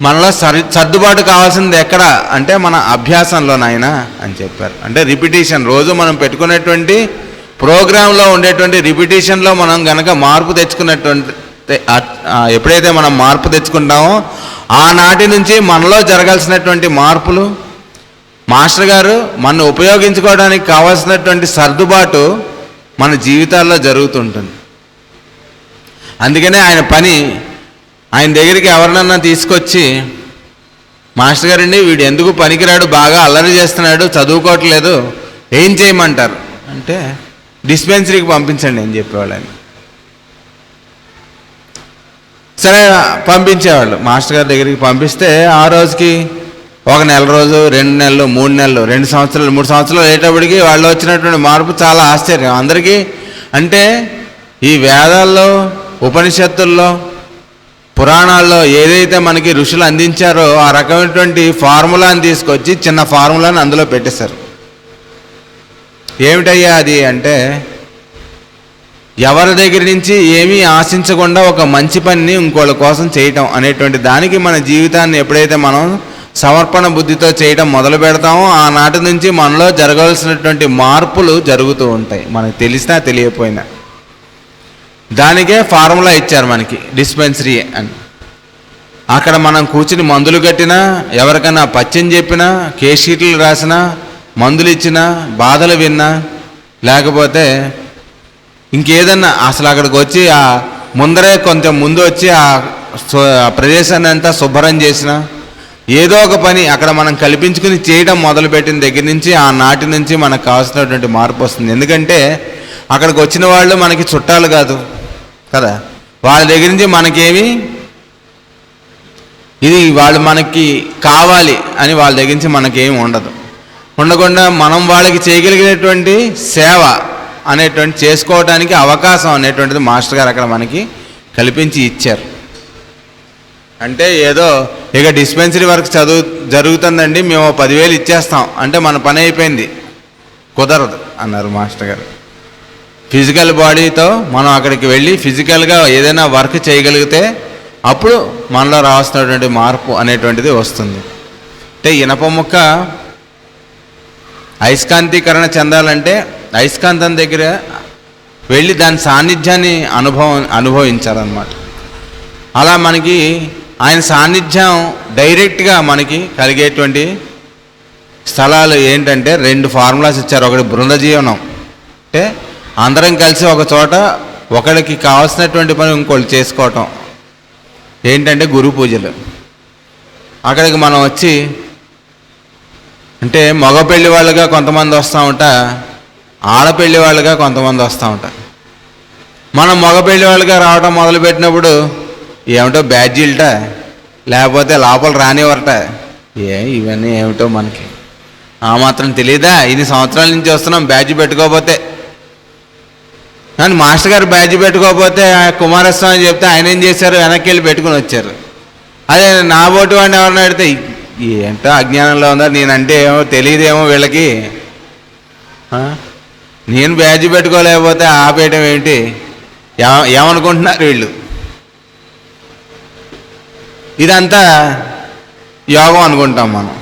మనలో సర్దుబాటు కావాల్సింది ఎక్కడ అంటే మన అభ్యాసంలో నాయన అని చెప్పారు. అంటే రిపిటేషన్, రోజు మనం పెట్టుకునేటువంటి ప్రోగ్రాంలో ఉండేటువంటి రిపిటేషన్లో మనం గనక మార్పు తెచ్చుకున్నటువంటి, ఎప్పుడైతే మనం మార్పు తెచ్చుకుంటామో ఆనాటి నుంచి మనలో జరగాల్సినటువంటి మార్పులు మాస్టర్ గారు మనం ఉపయోగించుకోవడానికి కావాల్సినటువంటి సర్దుబాటు మన జీవితాల్లో జరుగుతుంటుంది. అందుకనే ఆయన పని, ఆయన దగ్గరికి ఎవరినన్నా తీసుకొచ్చి మాస్టర్ గారండి వీడు ఎందుకు పనికిరాడు, బాగా అల్లరి చేస్తున్నాడు, చదువుకోవట్లేదు, ఏం చేయమంటారు అంటే డిస్పెన్సరీకి పంపించండి అని చెప్పేవాళ్ళు ఆయన. సరే పంపించేవాళ్ళు. మాస్టర్ గారి దగ్గరికి పంపిస్తే ఆ రోజుకి 1 నెల రోజు, 2 నెలలు, 3 నెలలు, 2 సంవత్సరాలు, 3 సంవత్సరాలు అయ్యేటప్పటికి వాళ్ళు వచ్చినటువంటి మార్పు చాలా ఆశ్చర్యం అందరికీ. అంటే ఈ వేదాల్లో, ఉపనిషత్తుల్లో, పురాణాల్లో ఏదైతే మనకి ఋషులు అందించారో ఆ రకమైనటువంటి ఫార్ములాని తీసుకొచ్చి చిన్న ఫార్ములాని అందులో పెట్టేశారు. ఏమిటయ్యా అది అంటే, ఎవరి దగ్గర నుంచి ఏమీ ఆశించకుండా ఒక మంచి పనిని ఇంకోళ్ళ కోసం చేయటం అనేటువంటి దానికి మన జీవితాన్ని ఎప్పుడైతే మనం సమర్పణ బుద్ధితో చేయటం మొదలు పెడతామో ఆనాటి నుంచి మనలో జరగాల్సినటువంటి మార్పులు జరుగుతూ ఉంటాయి, మనకు తెలిసినా తెలియకపోయినా. దానికే ఫార్ములా ఇచ్చారు మనకి, డిస్పెన్సరీ అని. అక్కడ మనం కూర్చుని మందులు కట్టినా, ఎవరికైనా పచ్చం చెప్పినా, కేస్ షీట్లు రాసినా, మందులు ఇచ్చినా, బాధలు విన్నా, లేకపోతే ఇంకేదన్నా అసలు అక్కడికి వచ్చి ఆ ముందరే కొంచెం ముందు వచ్చి ఆ ప్రదేశాన్ని అంతా శుభ్రం చేసినా, ఏదో ఒక పని అక్కడ మనం కల్పించుకుని చేయడం మొదలుపెట్టిన దగ్గర నుంచి ఆ నాటి నుంచి మనకు కావాల్సినటువంటి మార్పు వస్తుంది. ఎందుకంటే అక్కడికి వచ్చిన వాళ్ళు మనకి చుట్టాలు కాదు కదా, వాళ్ళ దగ్గర నుంచి మనకేమి ఇది వాళ్ళు మనకి కావాలి అని వాళ్ళ దగ్గర నుంచి మనకేమి ఉండదు. ఉండకుండా మనం వాళ్ళకి చేయగలిగినటువంటి సేవ అనేటువంటి చేసుకోవడానికి అవకాశం అనేటువంటిది మాస్టర్ గారు అక్కడ మనకి కల్పించి ఇచ్చారు. అంటే ఏదో ఇక డిస్పెన్సరీ వర్క్ జరుగుతుందండి, మేము 10,000 ఇచ్చేస్తాం అంటే మన పని అయిపోయింది, కుదరదు అన్నారు మాస్టర్ గారు. ఫిజికల్ బాడీతో మనం అక్కడికి వెళ్ళి ఫిజికల్గా ఏదైనా వర్క్ చేయగలిగితే అప్పుడు మనలో రావాల్సినటువంటి మార్పు అనేటువంటిది వస్తుంది. అంటే ఇనప ముక్క అయస్కాంతీకరణ చెందాలంటే అయస్కాంతం దగ్గర వెళ్ళి దాని సాన్నిధ్యాన్ని అనుభవించాలన్నమాట. అలా మనకి ఆయన సాన్నిధ్యం డైరెక్ట్గా మనకి కలిగేటువంటి స్థలాలు ఏంటంటే 2 ఫార్ములాస్ ఇచ్చారు. ఒకటి బృందజీవనం, అంటే అందరం కలిసి ఒక చోట ఒకరికి కావాల్సినటువంటి పని ఇంకోళ్ళు చేసుకోవటం. ఏంటంటే గురు పూజలు. అక్కడికి మనం వచ్చి అంటే మగ పెళ్లి వాళ్ళుగా కొంతమంది వస్తూ ఉంటా, ఆడపెళ్లి వాళ్ళుగా కొంతమంది వస్తూ ఉంటారు. మనం మగ పెళ్లి వాళ్ళుగా రావడం మొదలుపెట్టినప్పుడు ఏమిటో బ్యాడ్జీలట, లేకపోతే లోపల రానివ్వరట. ఇవన్నీ ఏమిటో మనకి ఆ మాత్రం తెలియదా? ఇన్ని సంవత్సరాల నుంచి వస్తున్నాం బ్యాడ్జి పెట్టుకోకపోతే. కానీ మాస్టర్ గారు బ్యాడ్జి పెట్టుకోకపోతే కుమారస్వామి చెప్తే ఆయన ఏం చేశారు, వెనక్కి వెళ్ళి పెట్టుకుని వచ్చారు. అదే నా బోటు వాడిని ఎవరిని అడిగితే ఏంటో అజ్ఞానంలో ఉందా, నేనంటే ఏమో తెలియదేమో వీళ్ళకి, నేను బ్యాడ్జి పెట్టుకోలేకపోతే ఆపేయటం ఏంటి, ఏమనుకుంటున్నారు వీళ్ళు. ఇదంతా యోగం అనుకుంటాం మనం,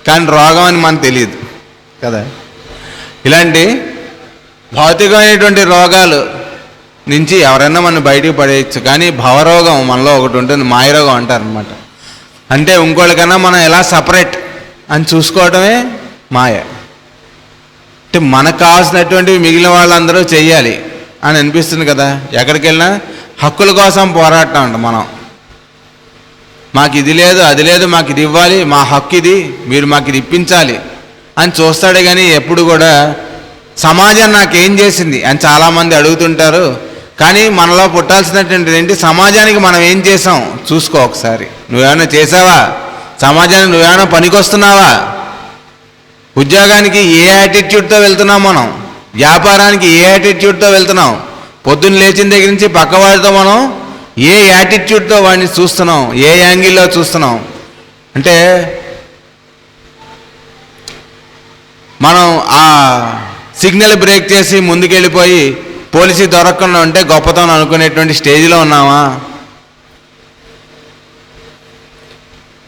కానీ రోగం అని మనకు తెలియదు కదా. ఇలాంటి భౌతికమైనటువంటి రోగాలు నుంచి ఎవరైనా మనం బయటికి పడేయచ్చు. కానీ భవరోగం మనలో ఒకటి ఉంటుంది, మాయరోగం అంటారు అనమాట. అంటే ఇంకోళ్ళకన్నా మనం ఎలా సపరేట్ అని చూసుకోవడమే మాయ. అంటే మనకు కావాల్సినటువంటివి మిగిలిన వాళ్ళందరూ చెయ్యాలి అని అనిపిస్తుంది కదా. ఎక్కడికి వెళ్ళినా హక్కుల కోసం పోరాటం అంట మనం. మాకు ఇది లేదు అది లేదు, మాకు ఇది ఇవ్వాలి, మా హక్కు ఇది, మీరు మాకు ఇది ఇప్పించాలి అని చూస్తాడే. కానీ ఎప్పుడు కూడా సమాజం నాకేం చేసింది అని చాలామంది అడుగుతుంటారు. కానీ మనలో పుట్టాల్సినటువంటిది ఏంటి, సమాజానికి మనం ఏం చేసాం చూసుకో ఒకసారి. నువ్వేమైనా చేసావా, సమాజానికి నువ్వేమైనా పనికొస్తున్నావా, ఉద్యోగానికి ఏ యాటిట్యూడ్తో వెళ్తున్నాం మనం, వ్యాపారానికి ఏ యాటిట్యూడ్తో వెళ్తున్నాం, పొద్దున్న లేచిన దగ్గర నుంచి పక్కవాడితో మనం ఏ యాటిట్యూడ్తో వాడిని చూస్తున్నాం, ఏ యాంగిల్లో చూస్తున్నాం. అంటే మనం ఆ సిగ్నల్ బ్రేక్ చేసి ముందుకెళ్ళిపోయి పోలీసు దొరకకుండా ఉంటే గొప్పతనం అనుకునేటువంటి స్టేజ్లో ఉన్నామా,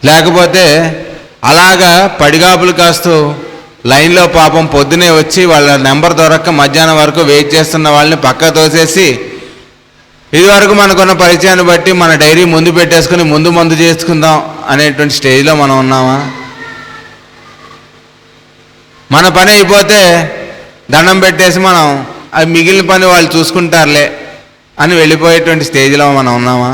లేకపోతే అలాగా పడిగాపులు కాస్తూ లైన్లో పాపం పొద్దునే వచ్చి వాళ్ళ నెంబర్ దొరక్క మధ్యాహ్నం వరకు వెయిట్ చేస్తున్న వాళ్ళని పక్క తోసేసి ఇదివరకు మనకున్న పరిచయాన్ని బట్టి మన డైరీ ముందు పెట్టేసుకుని మందు చేసుకుందాం అనేటువంటి స్టేజ్లో మనం ఉన్నామా. మన పని అయిపోతే దండం పెట్టేసి మనం అది మిగిలిన పని వాళ్ళు చూసుకుంటారులే అని వెళ్ళిపోయేటువంటి స్టేజ్లో మనం ఉన్నామా.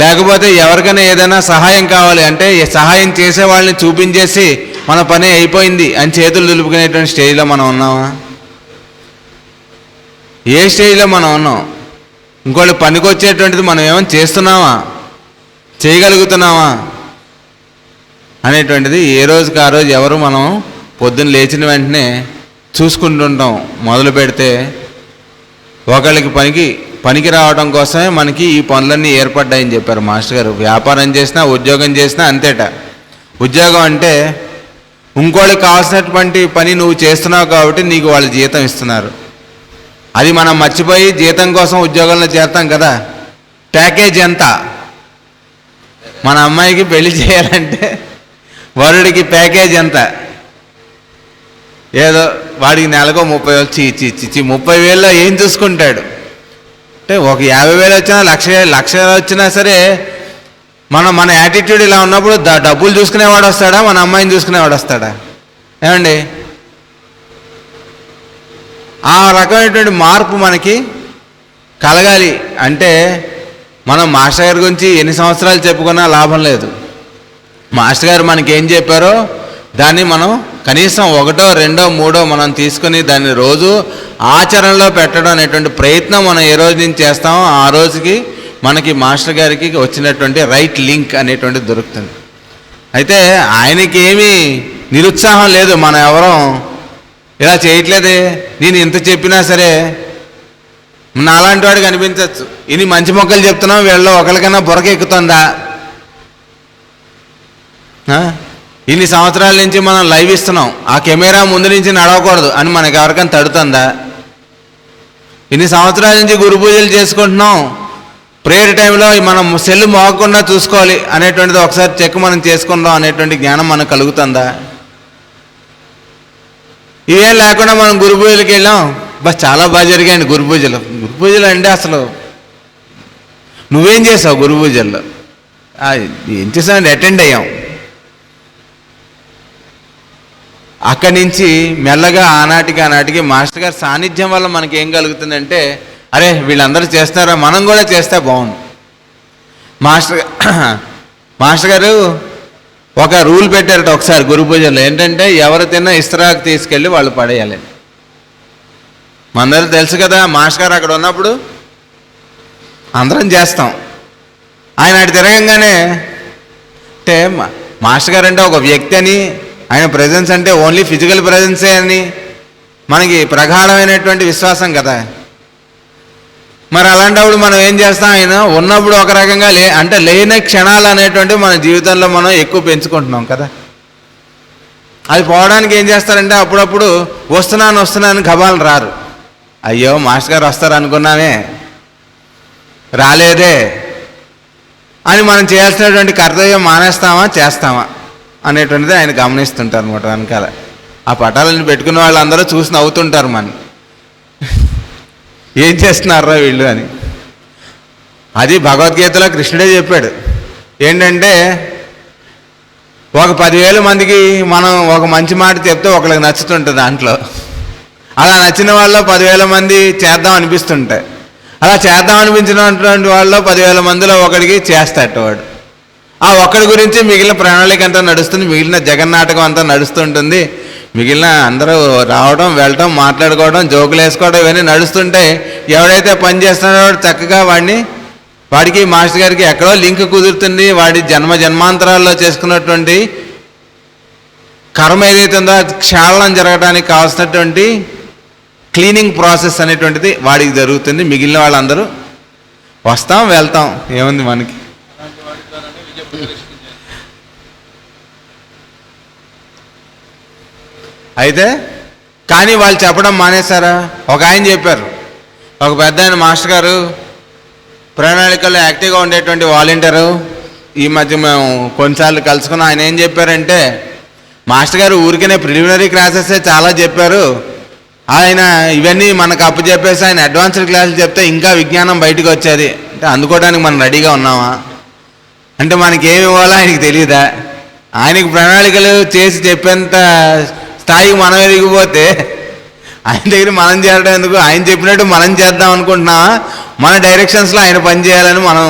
లేకపోతే ఎవరికైనా ఏదైనా సహాయం కావాలి అంటే సహాయం చేసే వాళ్ళని చూపించేసి మన పని అయిపోయింది అని చేతులు దులుపుకునేటువంటి స్టేజ్లో మనం ఉన్నామా. ఏ స్టేజ్లో మనం ఉన్నాం. ఇంకోళ్ళు పనికొచ్చేటువంటిది మనం ఏమైనా చేస్తున్నామా, చేయగలుగుతున్నామా అనేటువంటిది ఏ రోజుకి ఆ రోజు ఎవరు మనం పొద్దున్న లేచిన వెంటనే చూసుకుంటుంటాం. మొదలు పెడితే ఒకళ్ళకి పనికి రావడం కోసమే మనకి ఈ పనులన్నీ ఏర్పడ్డాయని చెప్పారు మాస్టర్ గారు. వ్యాపారం చేసినా ఉద్యోగం చేసినా అంతేట. ఉద్యోగం అంటే ఇంకోళ్ళకి కావాల్సినటువంటి పని నువ్వు చేస్తున్నావు కాబట్టి నీకు వాళ్ళు జీతం ఇస్తున్నారు. అది మనం మర్చిపోయి జీతం కోసం ఉద్యోగంలో చేస్తాం కదా. ప్యాకేజ్ ఎంత, మన అమ్మాయికి పెళ్లి చేయాలంటే వరుడికి ప్యాకేజ్ ఎంత, ఏదో వాడికి నెలకు 30,000 ఇచ్చి 30,000లో ఏం చూసుకుంటాడు. అంటే ఒక 50,000 వచ్చినా లక్ష వచ్చినా సరే మన యాటిట్యూడ్ ఇలా ఉన్నప్పుడు డబ్బులు చూసుకునేవాడు వస్తాడా, మన అమ్మాయిని చూసుకునేవాడు వస్తాడా ఏమండి. ఆ రకమైనటువంటి మార్పు మనకి కలగాలి అంటే మనం మాస్టర్ గారి గురించి ఎన్ని సంవత్సరాలు చెప్పుకున్నా లాభం లేదు. మాస్టర్ గారు మనకి ఏం చెప్పారో దాన్ని మనం కనీసం 1, 2, 3 మనం తీసుకుని దాన్ని రోజు ఆచరణలో పెట్టడం అనేటువంటి ప్రయత్నం మనం ఏ రోజు నుంచి చేస్తామో ఆ రోజుకి మనకి మాస్టర్ గారికి వచ్చినటువంటి రైట్ లింక్ అనేటువంటిది దొరుకుతుంది. అయితే ఆయనకి ఏమీ నిరుత్సాహం లేదు, మనం ఎవరం ఇలా చేయట్లేదే, నేను ఇంత చెప్పినా సరే నాలాంటి వాడికి అనిపించవచ్చు, ఇన్ని మంచి మొక్కలు చెప్తున్నాం, వీళ్ళలో ఒకరికైనా బుర్రక ఎక్కుతుందా, ఇన్ని సంవత్సరాల నుంచి మనం లైవ్ ఇస్తున్నాం, ఆ కెమెరా ముందు నుంచి నడవకూడదు అని మనకి ఎవరికైనా తడుతుందా, ఇన్ని సంవత్సరాల నుంచి గురు పూజలు చేసుకుంటున్నాం, ప్రేయర్ టైంలో మనం సెల్ మోగకుండా చూసుకోవాలి అనేటువంటిది ఒకసారి చెక్ మనం చేసుకుందాం అనేటువంటి జ్ఞానం మనకు కలుగుతుందా? ఇవేం లేకుండా మనం గురు పూజలకి వెళ్ళాం, బస్ చాలా బాగా జరిగాయండి గురు పూజలు. గురు పూజలు అంటే అసలు నువ్వేం చేసావు గురు పూజల్లో? ఏం చేసావు? అటెండ్ అయ్యాం. అక్కడి నుంచి మెల్లగా ఆనాటికి మాస్టర్ గారి సాన్నిధ్యం వల్ల మనకి ఏం కలుగుతుందంటే, అరే వీళ్ళందరూ చేస్తారా, మనం కూడా చేస్తే బాగుంది. మాస్టర్ గారు ఒక రూల్ పెట్టారట ఒకసారి గురు పూజల్లో, ఏంటంటే ఎవరు తిన్నా ఇస్తరాకు తీసుకెళ్ళి వాళ్ళు పడేయాలి. మనందరూ తెలుసు కదా, మాస్టర్ గారు అక్కడ ఉన్నప్పుడు అందరం చేస్తాం. ఆయన అటు తిరగంగానే, అంటే మాస్టర్ గారు అంటే ఒక వ్యక్తి అని, ఆయన ప్రజెన్స్ అంటే ఓన్లీ ఫిజికల్ ప్రజెన్సే అని మనకి ప్రగాఢమైనటువంటి విశ్వాసం కదా. మరి అలాంటప్పుడు మనం ఏం చేస్తాం, ఆయన ఉన్నప్పుడు ఒక రకంగా అంటే లేని క్షణాలు అనేటువంటివి మన జీవితంలో మనం ఎక్కువ పెంచుకుంటున్నాం కదా. అది పోవడానికి ఏం చేస్తారంటే, అప్పుడప్పుడు వస్తున్నాను గబాలు రారు. అయ్యో మాస్టర్ గారు వస్తారు అనుకున్నామే, రాలేదే అని మనం చేయాల్సినటువంటి కర్తవ్యం మానేస్తామా చేస్తామా అనేటువంటిది ఆయన గమనిస్తుంటారు అనమాట. వెనకాల ఆ పటాలను పెట్టుకున్న వాళ్ళందరూ చూసి నవ్వుతుంటారు, మన ఏం చేస్తున్నారా వీళ్ళు అని. అది భగవద్గీతలో కృష్ణుడే చెప్పాడు. ఏంటంటే ఒక 10,000 మందికి మనం ఒక మంచి మాట చెప్తే ఒకరికి నచ్చుతుంటుంది, దాంట్లో అలా నచ్చిన వాళ్ళలో 10,000 మంది చేద్దాం అనిపిస్తుంటాయి. అలా చేద్దాం అనిపించినటువంటి వాళ్ళలో 10,000 మందిలో ఒకడికి చేస్తాడు వాడు. ఆ ఒక్కడి గురించి మిగిలిన ప్రణాళిక అంతా నడుస్తుంది, మిగిలిన జగన్నాటకం అంతా నడుస్తుంటుంది. మిగిలిన అందరూ రావడం వెళ్ళటం మాట్లాడుకోవడం జోకులు వేసుకోవడం ఇవన్నీ నడుస్తుంటే, ఎవడైతే పని చేస్తున్నాడో చక్కగా వాడికి మాస్టర్ గారికి ఎక్కడో లింక్ కుదురుతుంది. వాడి జన్మాంతరాల్లో చేసుకున్నటువంటి కర్మ ఏదైతే ఉందో అది క్షాళనం జరగడానికి కావాల్సినటువంటి క్లీనింగ్ ప్రాసెస్ అనేటువంటిది వాడికి జరుగుతుంది. మిగిలిన వాళ్ళందరూ వస్తాం వెళ్తాం, ఏముంది మనకి. అయితే కానీ వాళ్ళు చెప్పడం మానేశారా? ఒక ఆయన చెప్పారు, ఒక పెద్ద ఆయన మాస్టర్ గారు ప్రణాళికల్లో యాక్టివ్గా ఉండేటువంటి వాలంటీరు, ఈ మధ్య మేము కొన్నిసార్లు కలుసుకున్నాం. ఆయన ఏం చెప్పారంటే, మాస్టర్ గారు ఊరికనే ప్రిలిమినరీ క్లాసెసే చాలా చెప్పారు, ఆయన ఇవన్నీ మనకు అప్పు చెప్పేసి ఆయన అడ్వాన్స్డ్ క్లాసులు చెప్తే ఇంకా విజ్ఞానం బయటకు వచ్చేది. అంటే అందుకోవడానికి మనం రెడీగా ఉన్నామా? అంటే మనకి ఏమి ఇవ్వాలో ఆయనకి తెలియదా? ఆయనకి ప్రణాళికలు చేసి చెప్పేంత స్థాయికి మనం ఎదిగిపోతే ఆయన దగ్గర మనం చేరడం ఎందుకు? ఆయన చెప్పినట్టు మనం చేద్దాం అనుకుంటున్నామా? మన డైరెక్షన్స్లో ఆయన పని చేయాలని మనం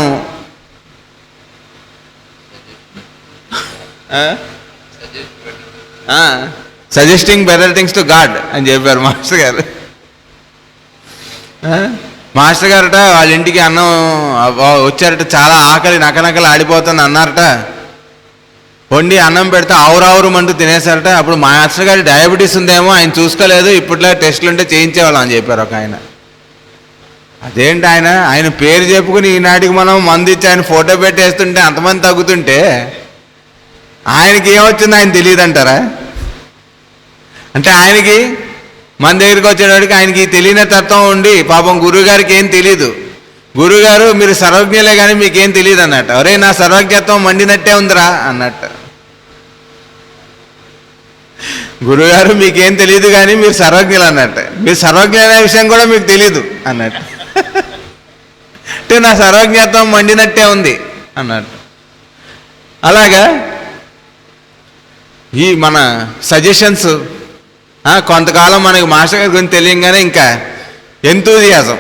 suggesting better things to God అని చెప్పారు మాస్టర్ గారు. మాస్టర్ గారట వాళ్ళ ఇంటికి అన్నం వచ్చారట, చాలా ఆకలి నకనకలు ఆడిపోతుంది అన్నారట. వండి అన్నం పెడితే ఆవురావురు అంటూ తినేశారట. అప్పుడు మాస్టర్ గారి డయాబెటీస్ ఉందేమో, ఆయన చూసుకోలేదు, ఇప్పట్లో టెస్టులు ఉంటే చేయించేవాళ్ళం అని చెప్పారు ఒక ఆయన. అదేంటి ఆయన పేరు చెప్పుకుని ఈనాటికి మనం మందు ఇచ్చి ఆయన ఫోటో పెట్టేస్తుంటే అంతమంది తగ్గుతుంటే ఆయనకి ఏమొచ్చిందో ఆయన తెలియదు అంటారా? అంటే ఆయనకి మన దగ్గరికి వచ్చేటప్పటికి ఆయనకి తెలియని తత్వం ఉండి, పాపం గురువుగారికి ఏం తెలియదు. గురువుగారు మీరు సర్వజ్ఞలే కానీ మీకేం తెలియదు అన్నట్టు. అరే నా సర్వజ్ఞత్వం మండినట్టే ఉందిరా అన్నట్టు. గురువుగారు మీకేం తెలియదు కానీ మీరు సర్వజ్ఞులు అన్నట్టు. మీరు సర్వజ్ఞులు అనే విషయం కూడా మీకు తెలీదు అన్నట్టు. అంటే నా సర్వజ్ఞత్వం మండినట్టే ఉంది అన్నట్టు. అలాగా ఈ మన సజెషన్స్ కొంతకాలం మనకి మాస్టర్ గారి గురించి తెలియగానే ఇంకా ఎంతూజియాజం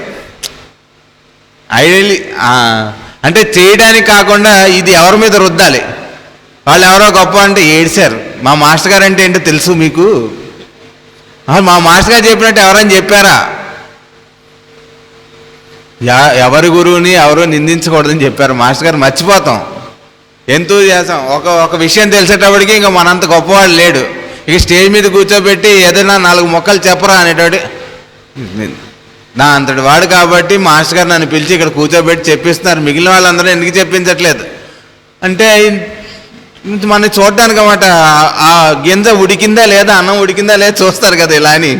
ఐడియల్లీ అంటే చేయడానికి కాకుండా ఇది ఎవరి మీద రుద్దాలి. వాళ్ళు ఎవరో గొప్ప అంటే ఏడ్చారు. మా మాస్టర్ గారు అంటే ఏంటో తెలుసు మీకు? మా మాస్టర్ గారు చెప్పినట్టు ఎవరని చెప్పారా? ఎవరి గురువుని ఎవరో నిందించకూడదని చెప్పారు మాస్టర్ గారు. మర్చిపోతాం. ఎంతూజియాసం. ఒక విషయం తెలిసేటప్పటికి ఇంకా మనంత గొప్పవాడు లేడు. ఇక స్టేజ్ మీద కూర్చోబెట్టి ఏదైనా 4 మొక్కలు చెప్పరా అనేటోడు నా అంతటి వాడు. కాబట్టి మాస్టర్ గారు నన్ను పిలిచి ఇక్కడ కూర్చోబెట్టి చెప్పిస్తున్నారు, మిగిలిన వాళ్ళందరూ ఎందుకు చెప్పించట్లేదు అంటే మనం చూడడానికి అన్నమాట. ఆ గింజ ఉడికిందా లేదా, అన్నం ఉడికిందా లేదా చూస్తారు కదా ఇలా అని.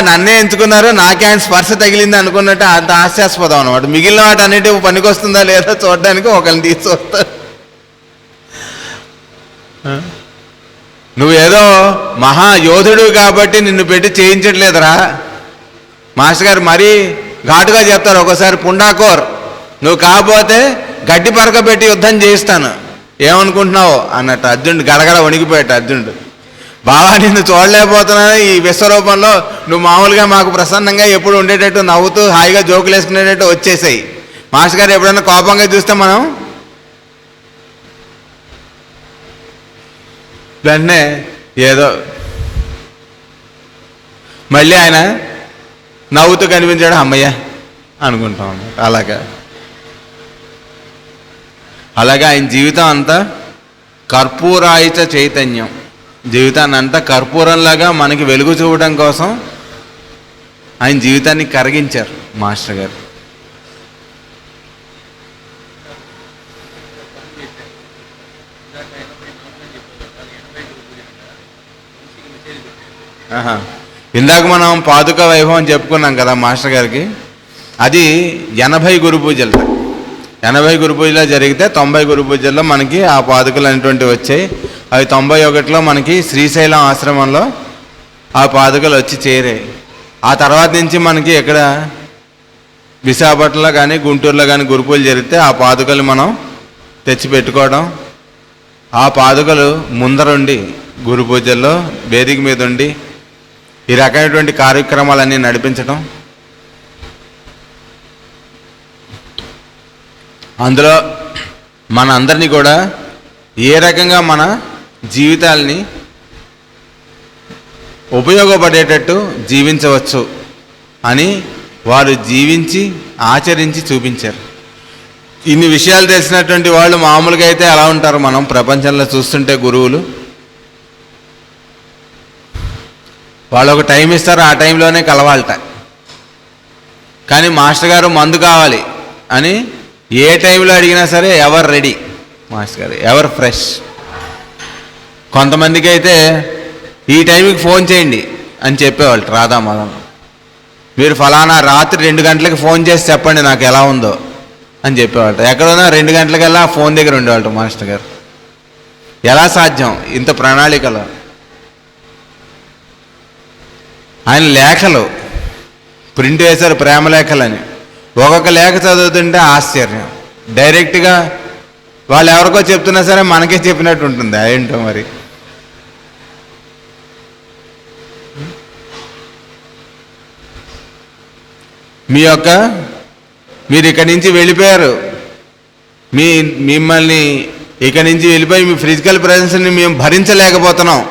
నన్నే ఎంచుకున్నారు, నాకే ఆయన స్పర్శ తగిలింది అనుకున్నట్టు అంత హాస్యాస్పదం అనమాట. మిగిలిన వాటి అన్నిటి పనికొస్తుందా లేదా చూడడానికి ఒకరిని తీసి వస్తారు. నువ్వేదో మహాయోధుడు కాబట్టి నిన్ను పెట్టి చేయించట్లేదురా. మాస్టర్ గారు మరీ ఘాటుగా చెప్తారు ఒకసారి, పుండాకోర్ నువ్వు కాకపోతే గడ్డి పరక పెట్టి యుద్ధం చేయిస్తాను ఏమనుకుంటున్నావు అన్నట్టు. అర్జునుడు గడగడ వణికిపోయాడు. అర్జునుడు, బావా నిన్ను చూడలేకపోతున్నాను ఈ విశ్వరూపంలో, నువ్వు మామూలుగా మాకు ప్రసన్నంగా ఎప్పుడు ఉండేటట్టు నవ్వుతూ హాయిగా జోకులు వేసుకునేటట్టు వచ్చేసాయి. మాస్టర్ గారు ఎప్పుడైనా కోపంగా చూస్తే మనం వెంటనే ఏదో మళ్ళీ ఆయన నవ్వుతూ కనిపించాడు, అమ్మయ్య అనుకుంటాం అన్నమాట. అలాగా ఆయన జీవితం అంతా కర్పూరాయిత చైతన్యం. జీవితాన్ని అంతా కర్పూరంలాగా మనకి వెలుగు చూడడం కోసం ఆయన జీవితాన్ని కరిగించారు మాస్టర్ గారు. ఇందాక మనం పాదుక వైభవం చెప్పుకున్నాం కదా మాస్టర్ గారికి. అది 80 గురు పూజలు. 80 గురు పూజలు జరిగితే 90 గురు పూజల్లో మనకి ఆ పాదుకలు అనేటువంటివి వచ్చాయి. అవి 91లో మనకి శ్రీశైలం ఆశ్రమంలో ఆ పాదుకలు వచ్చి చేరాయి. ఆ తర్వాత నుంచి మనకి ఎక్కడ విశాఖపట్నంలో కానీ గుంటూరులో కానీ గురు పూజలు జరిగితే ఆ పాదుకలు మనం తెచ్చిపెట్టుకోవడం, ఆ పాదుకలు ముందరుండి గురు పూజల్లో వేదిక మీద ఉండి ఈ రకమైనటువంటి కార్యక్రమాలన్నీ నడిపించడం, అందులో మన అందరినీ కూడా ఏ రకంగా మన జీవితాల్ని ఉపయోగపడేటట్టు జీవించవచ్చు అని వారు జీవించి ఆచరించి చూపించారు. ఇన్ని విషయాలు తెలిసినటువంటి వాళ్ళు మామూలుగా అయితే ఎలా ఉంటారు మనం ప్రపంచంలో చూస్తుంటే గురువులు? వాళ్ళు ఒక టైం ఇస్తారు, ఆ టైంలోనే కలవాలట. కానీ మాస్టర్ గారు మందు కావాలి అని ఏ టైంలో అడిగినా సరే ఎవరు రెడీ, మాస్టర్ గారు ఎవరు ఫ్రెష్. కొంతమందికి అయితే ఈ టైంకి ఫోన్ చేయండి అని చెప్పేవాళ్ళు రాధామాధవ. మీరు ఫలానా రాత్రి 2 గంటలకు ఫోన్ చేసి చెప్పండి నాకు ఎలా ఉందో అని చెప్పేవాళ్ళ. ఎక్కడున్నా 2 గంటలకల్లా ఫోన్ దగ్గర ఉండేవాళ్ళ మాస్టర్ గారు. ఎలా సాధ్యం ఇంత ప్రణాళికలో? ఆయన లేఖలు ప్రింట్ వేశారు, ప్రేమ లేఖలని. ఒక్కొక్క లేఖ చదువుతుంటే ఆశ్చర్యం. డైరెక్ట్గా వాళ్ళు ఎవరికో చెప్తున్నా సరే మనకే చెప్పినట్టు ఉంటుంది. ఏంటో మరి. మీరు ఇక్కడి నుంచి వెళ్ళిపోయారు, మిమ్మల్ని ఇక్కడి నుంచి వెళ్ళిపోయి మీ ఫిజికల్ ప్రెజెన్స్ని మేము భరించలేకపోతున్నాం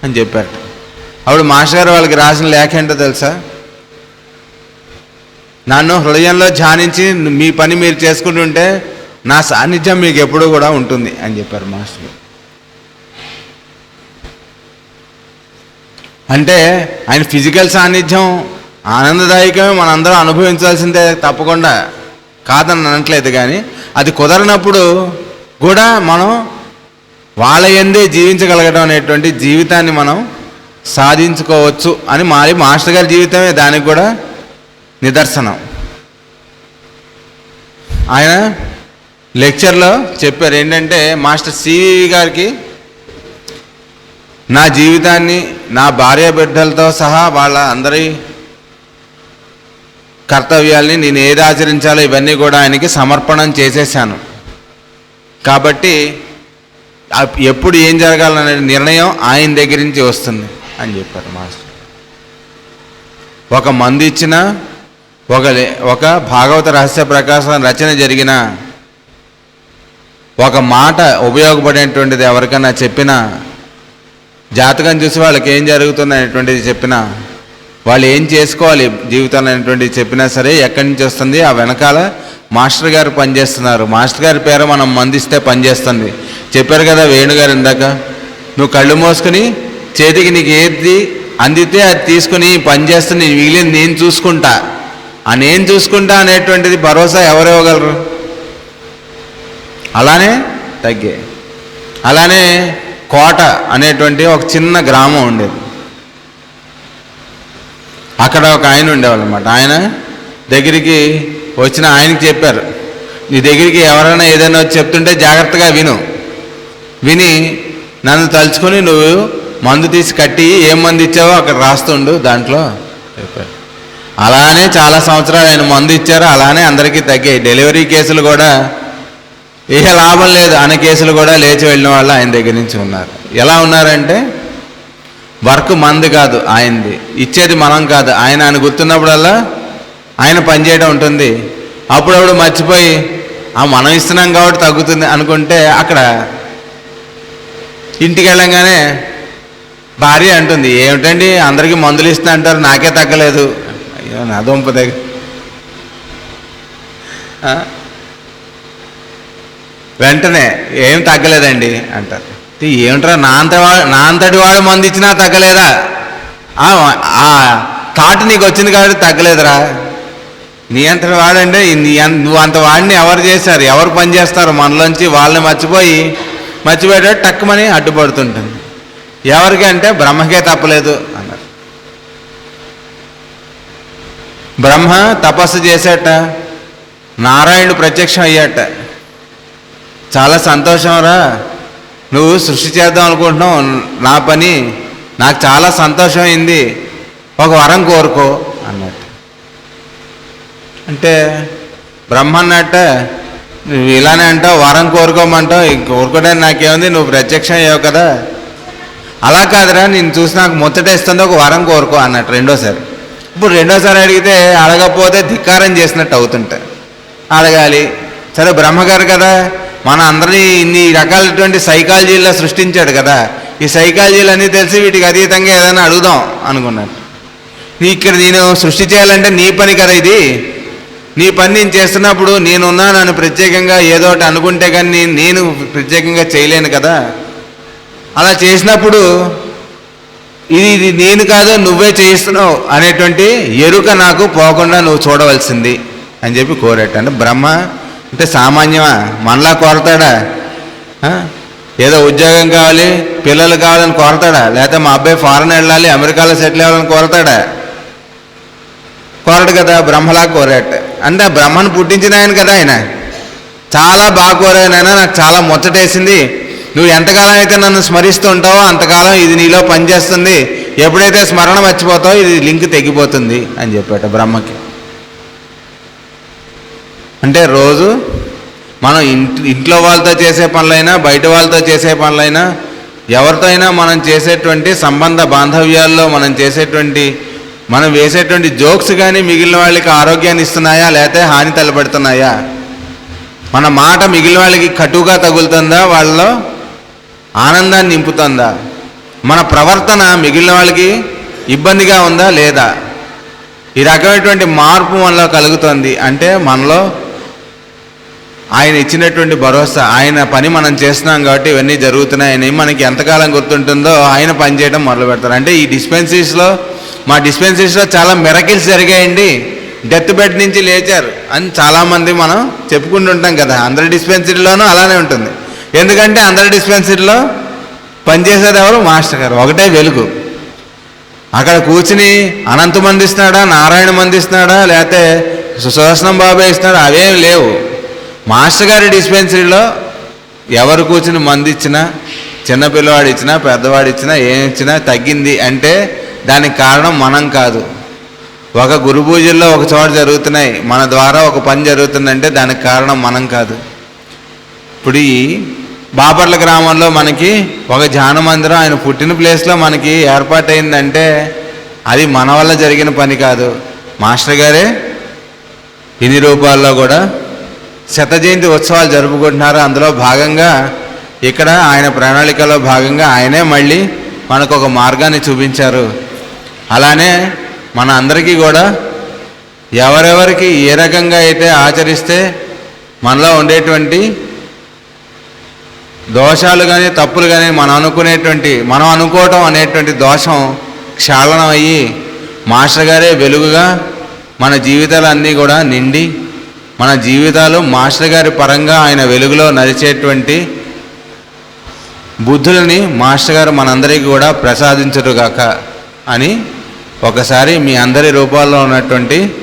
అని చెప్పారు. అప్పుడు మాస్టర్ గారు వాళ్ళకి రాసిన లేఖ ఏంటో తెలుసా? నన్ను హృదయంలో ధ్యానించి మీ పని మీరు చేసుకుంటుంటే నా సాన్నిధ్యం మీకు ఎప్పుడూ కూడా ఉంటుంది అని చెప్పారు మాస్టర్. అంటే ఆయన ఫిజికల్ సాన్నిధ్యం ఆనందదాయకమే, మనందరం అనుభవించాల్సిందే తప్పకుండా, కాదని అనట్లేదు. కానీ అది కుదరనప్పుడు కూడా మనం వాళ్ళ యందే జీవించగలగడం అనేటువంటి జీవితాన్ని మనం సాధించుకోవచ్చు అని మాస్టర్ గారి జీవితమే దానికి కూడా నిదర్శనం. ఆయన లెక్చర్లో చెప్పారు ఏంటంటే, మాస్టర్ సివి గారికి నా జీవితాన్ని నా భార్య బిడ్డలతో సహా వాళ్ళ అందరి కర్తవ్యాల్ని నేను ఏది ఆచరించాలో ఇవన్నీ కూడా ఆయనకి సమర్పణం చేసేసాను. కాబట్టి ఎప్పుడు ఏం జరగాలనే నిర్ణయం ఆయన దగ్గర నుంచి వస్తుంది అని చెప్పారు మాస్టర్. ఒక మందు ఇచ్చిన, ఒక భాగవత రహస్య ప్రకాశం రచన జరిగిన, ఒక మాట ఉపయోగపడేటువంటిది ఎవరికైనా చెప్పినా, జాతకం చూసి వాళ్ళకి ఏం జరుగుతుంది అనేటువంటిది చెప్పినా, వాళ్ళు ఏం చేసుకోవాలి జీవితాలు అనేటువంటిది చెప్పినా సరే ఎక్కడి నుంచి వస్తుంది, ఆ వెనకాల మాస్టర్ గారు పనిచేస్తున్నారు, మాస్టర్ గారి పేరు మనం మందిస్తే పనిచేస్తుంది. చెప్పారు కదా వేణుగారు ఇందాక, నువ్వు కళ్ళు మోసుకుని చేతికి నీకు ఏది అందితే అది తీసుకుని పనిచేస్తుంది, మిగిలింది నేను చూసుకుంటా. ఆ నేను చూసుకుంటా అనేటువంటిది భరోసా ఎవరు ఇవ్వగలరు? అలానే తగ్గే. అలానే కోట అనేటువంటి ఒక చిన్న గ్రామం ఉండేది. అక్కడ ఒక ఆయన ఉండేవాళ్ళు అనమాట. ఆయన దగ్గరికి వచ్చిన ఆయనకి చెప్పారు, నీ దగ్గరికి ఎవరైనా ఏదైనా వచ్చి చెప్తుంటే జాగ్రత్తగా విని నన్ను తలుచుకొని నువ్వు మందు తీసి కట్టి ఏం మందు ఇచ్చావో అక్కడ రాస్తుండు దాంట్లో చెప్పారు. అలానే చాలా సంవత్సరాలు ఆయన మందు ఇచ్చారు. అలానే అందరికీ తగ్గాయి. డెలివరీ కేసులు కూడా ఏ లాభం లేదు అనే కేసులు కూడా లేచి వెళ్ళిన వాళ్ళు ఆయన దగ్గర నుంచి ఉన్నారు. ఎలా ఉన్నారంటే వర్క్ మంది కాదు ఆయనది, ఇచ్చేది మనం కాదు. ఆయన గుర్తున్నప్పుడల్లా ఆయన పనిచేయడం ఉంటుంది. అప్పుడప్పుడు మర్చిపోయి మనం ఇస్తున్నాం కాబట్టి తగ్గుతుంది అనుకుంటే అక్కడ ఇంటికి వెళ్ళంగానే భార్య అంటుంది, ఏమిటండి అందరికీ మందులు ఇస్తున్నా అంటారు, నాకే తగ్గలేదు. అయ్యో నా దొంప దగ్గర వెంటనే ఏం తగ్గలేదండి అంటారు. ఏమిట్రా నా అంతటి వాడు మందు ఇచ్చినా తగ్గలేదా? ఆ థాట్ నీకు వచ్చింది కాబట్టి తగ్గలేదురా. నీ అంతటి వాడంటే నువ్వు అంత వాడిని ఎవరు చేశారు, ఎవరు పని చేస్తారు మనలోంచి? వాళ్ళని మర్చిపోయేటట్టు టక్కుమని అడ్డుపడుతుంటుంది. ఎవరికి అంటే బ్రహ్మకే తప్పలేదు అన్నారు. బ్రహ్మ తపస్సు చేసేట, నారాయణుడు ప్రత్యక్షం అయ్యాట. చాలా సంతోషంరా, నువ్వు సృష్టి చేద్దాం అనుకుంటున్నావు, నా పని నాకు చాలా సంతోషం అయింది, ఒక వరం కోరుకో అన్నట్టు. అంటే బ్రహ్మ అన్నట్ట నువ్వు ఇలానే అంటావు, వరం కోరుకోమంటావు, కోరుకోవడానికి నాకేముంది, నువ్వు ప్రత్యక్షం అయ్యావు కదా. అలా కాదురా, నేను చూసి నాకు ముచ్చటేస్తుంది, ఒక వరం కోరుకో అన్నట్టు రెండోసారి. ఇప్పుడు రెండోసారి అడిగితే అడగకపోతే ధిక్కారం చేసినట్టు అవుతుంటా. అడగాలి. సరే బ్రహ్మగారు కదా, మన అందరినీ ఇన్ని రకాలటువంటి సైకాలజీలో సృష్టించాడు కదా, ఈ సైకాలజీలు అన్నీ తెలిసి వీటికి అతీతంగా ఏదైనా అడుగుదాం అనుకున్నాడు. ఇక్కడ నేను సృష్టి చేయాలంటే నీ పని కదా ఇది, నీ పని నేను చేస్తున్నప్పుడు నేనున్నా నన్ను ప్రత్యేకంగా ఏదో ఒకటి అనుకుంటే కానీ నేను ప్రత్యేకంగా చేయలేను కదా. అలా చేసినప్పుడు ఇది నేను కాదు నువ్వే చేయిస్తున్నావు అనేటువంటి ఎరుక నాకు పోకుండా నువ్వు చూడవలసింది అని చెప్పి కోరేట. అంటే బ్రహ్మ అంటే సామాన్యమా? మనలా కోరతాడా? ఏదో ఉద్యోగం కావాలి, పిల్లలు కావాలని కోరతాడా? లేకపోతే మా అబ్బాయి ఫారెన్ వెళ్ళాలి, అమెరికాలో సెటిల్ అవ్వాలని కోరతాడా? కోరడు కదా. బ్రహ్మలా కోరేట. అంటే బ్రహ్మను పుట్టించిన ఆయన కదా ఆయన. చాలా బాగా కోరానైనా నాకు చాలా ముచ్చటేసింది, నువ్వు ఎంతకాలం అయితే నన్ను స్మరిస్తూ ఉంటావో అంతకాలం ఇది నీలో పనిచేస్తుంది, ఎప్పుడైతే స్మరణ మర్చిపోతావో ఇది లింక్ తెగిపోతుంది అని చెప్పాట బ్రహ్మకి. అంటే రోజు మనం ఇంట్లో వాళ్ళతో చేసే పనులైనా బయట వాళ్ళతో చేసే పనులైనా ఎవరితో అయినా మనం చేసేటువంటి సంబంధ బాంధవ్యాల్లో మనం వేసేటువంటి జోక్స్ కానీ మిగిలిన వాళ్ళకి ఆరోగ్యాన్ని ఇస్తున్నాయా లేకపోతే హాని తలపెడుతున్నాయా? మన మాట మిగిలిన వాళ్ళకి కటుగా తగులుతుందా, వాళ్ళలో ఆనందాన్ని నింపుతుందా? మన ప్రవర్తన మిగిలిన వాళ్ళకి ఇబ్బందిగా ఉందా లేదా? ఈ రకమైనటువంటి మార్పు మనలో కలుగుతుంది. అంటే మనలో ఆయన ఇచ్చినటువంటి భరోసా, ఆయన పని మనం చేస్తున్నాం కాబట్టి ఇవన్నీ జరుగుతున్నాయని మనకి ఎంతకాలం గుర్తుంటుందో ఆయన పని చేయడం మొదలు పెడతారు. అంటే ఈ మా డిస్పెన్సరీస్లో చాలా మిరకిల్స్ జరిగాయండి, డెత్ బెడ్ నుంచి లేచారు అని చాలామంది మనం చెప్పుకుంటుంటాం కదా. అందరి డిస్పెన్సరీలోనూ అలానే ఉంటుంది. ఎందుకంటే అందరి డిస్పెన్సరీలో పనిచేసేది ఎవరు? మాస్టర్ గారు. ఒకటే వెలుగు. అక్కడ కూర్చుని అనంత మంది ఇస్తున్నాడా, నారాయణ మంది ఇస్తున్నాడా, లేకపోతే సుదర్శనం బాబే ఇస్తున్నాడా, అవేం లేవు. మాస్టర్ గారి డిస్పెన్సరీలో ఎవరు కూర్చుని మంది ఇచ్చినా, చిన్నపిల్లవాడు ఇచ్చినా పెద్దవాడు ఇచ్చినా ఏం ఇచ్చినా తగ్గింది అంటే దానికి కారణం మనం కాదు. ఒక గురు పూజల్లో ఒక చోట జరుగుతున్నాయి, మన ద్వారా ఒక పని జరుగుతుందంటే దానికి కారణం మనం కాదు. ఇప్పుడు ఈ బాపట్ల గ్రామంలో మనకి ఒక ధ్యాన మందిరం ఆయన పుట్టిన ప్లేస్లో మనకి ఏర్పాటైందంటే అది మన వల్ల జరిగిన పని కాదు. మాస్టర్ గారే ఇన్ని రూపాల్లో కూడా శత జయంతి ఉత్సవాలు జరుపుకుంటున్నారు. అందులో భాగంగా ఇక్కడ ఆయన ప్రణాళికలో భాగంగా ఆయనే మళ్ళీ మనకు ఒక మార్గాన్ని చూపించారు. అలానే మన అందరికీ కూడా ఎవరెవరికి ఏ రకంగా అయితే ఆచరిస్తే మనలో ఉండేటువంటి దోషాలు కానీ తప్పులు కానీ మనం అనుకోవటం అనేటువంటి దోషం క్షాళనం అయ్యి మాస్టర్ గారే వెలుగుగా మన జీవితాలన్నీ కూడా నిండి మన జీవితాలు మాస్టర్ గారి పరంగా ఆయన వెలుగులో నడిచేటువంటి బుద్ధులని మాస్టర్ గారు మనందరికీ కూడా ప్రసాదించుగాక అని ఒకసారి మీ అందరి రూపాల్లో ఉన్నటువంటి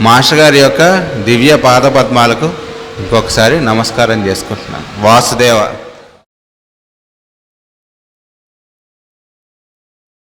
మాస్టర్ గారి యొక్క దివ్య పాదపద్మాలకు ఇంకొకసారి నమస్కారం చేసుకుంటున్నాను. వాసుదేవ.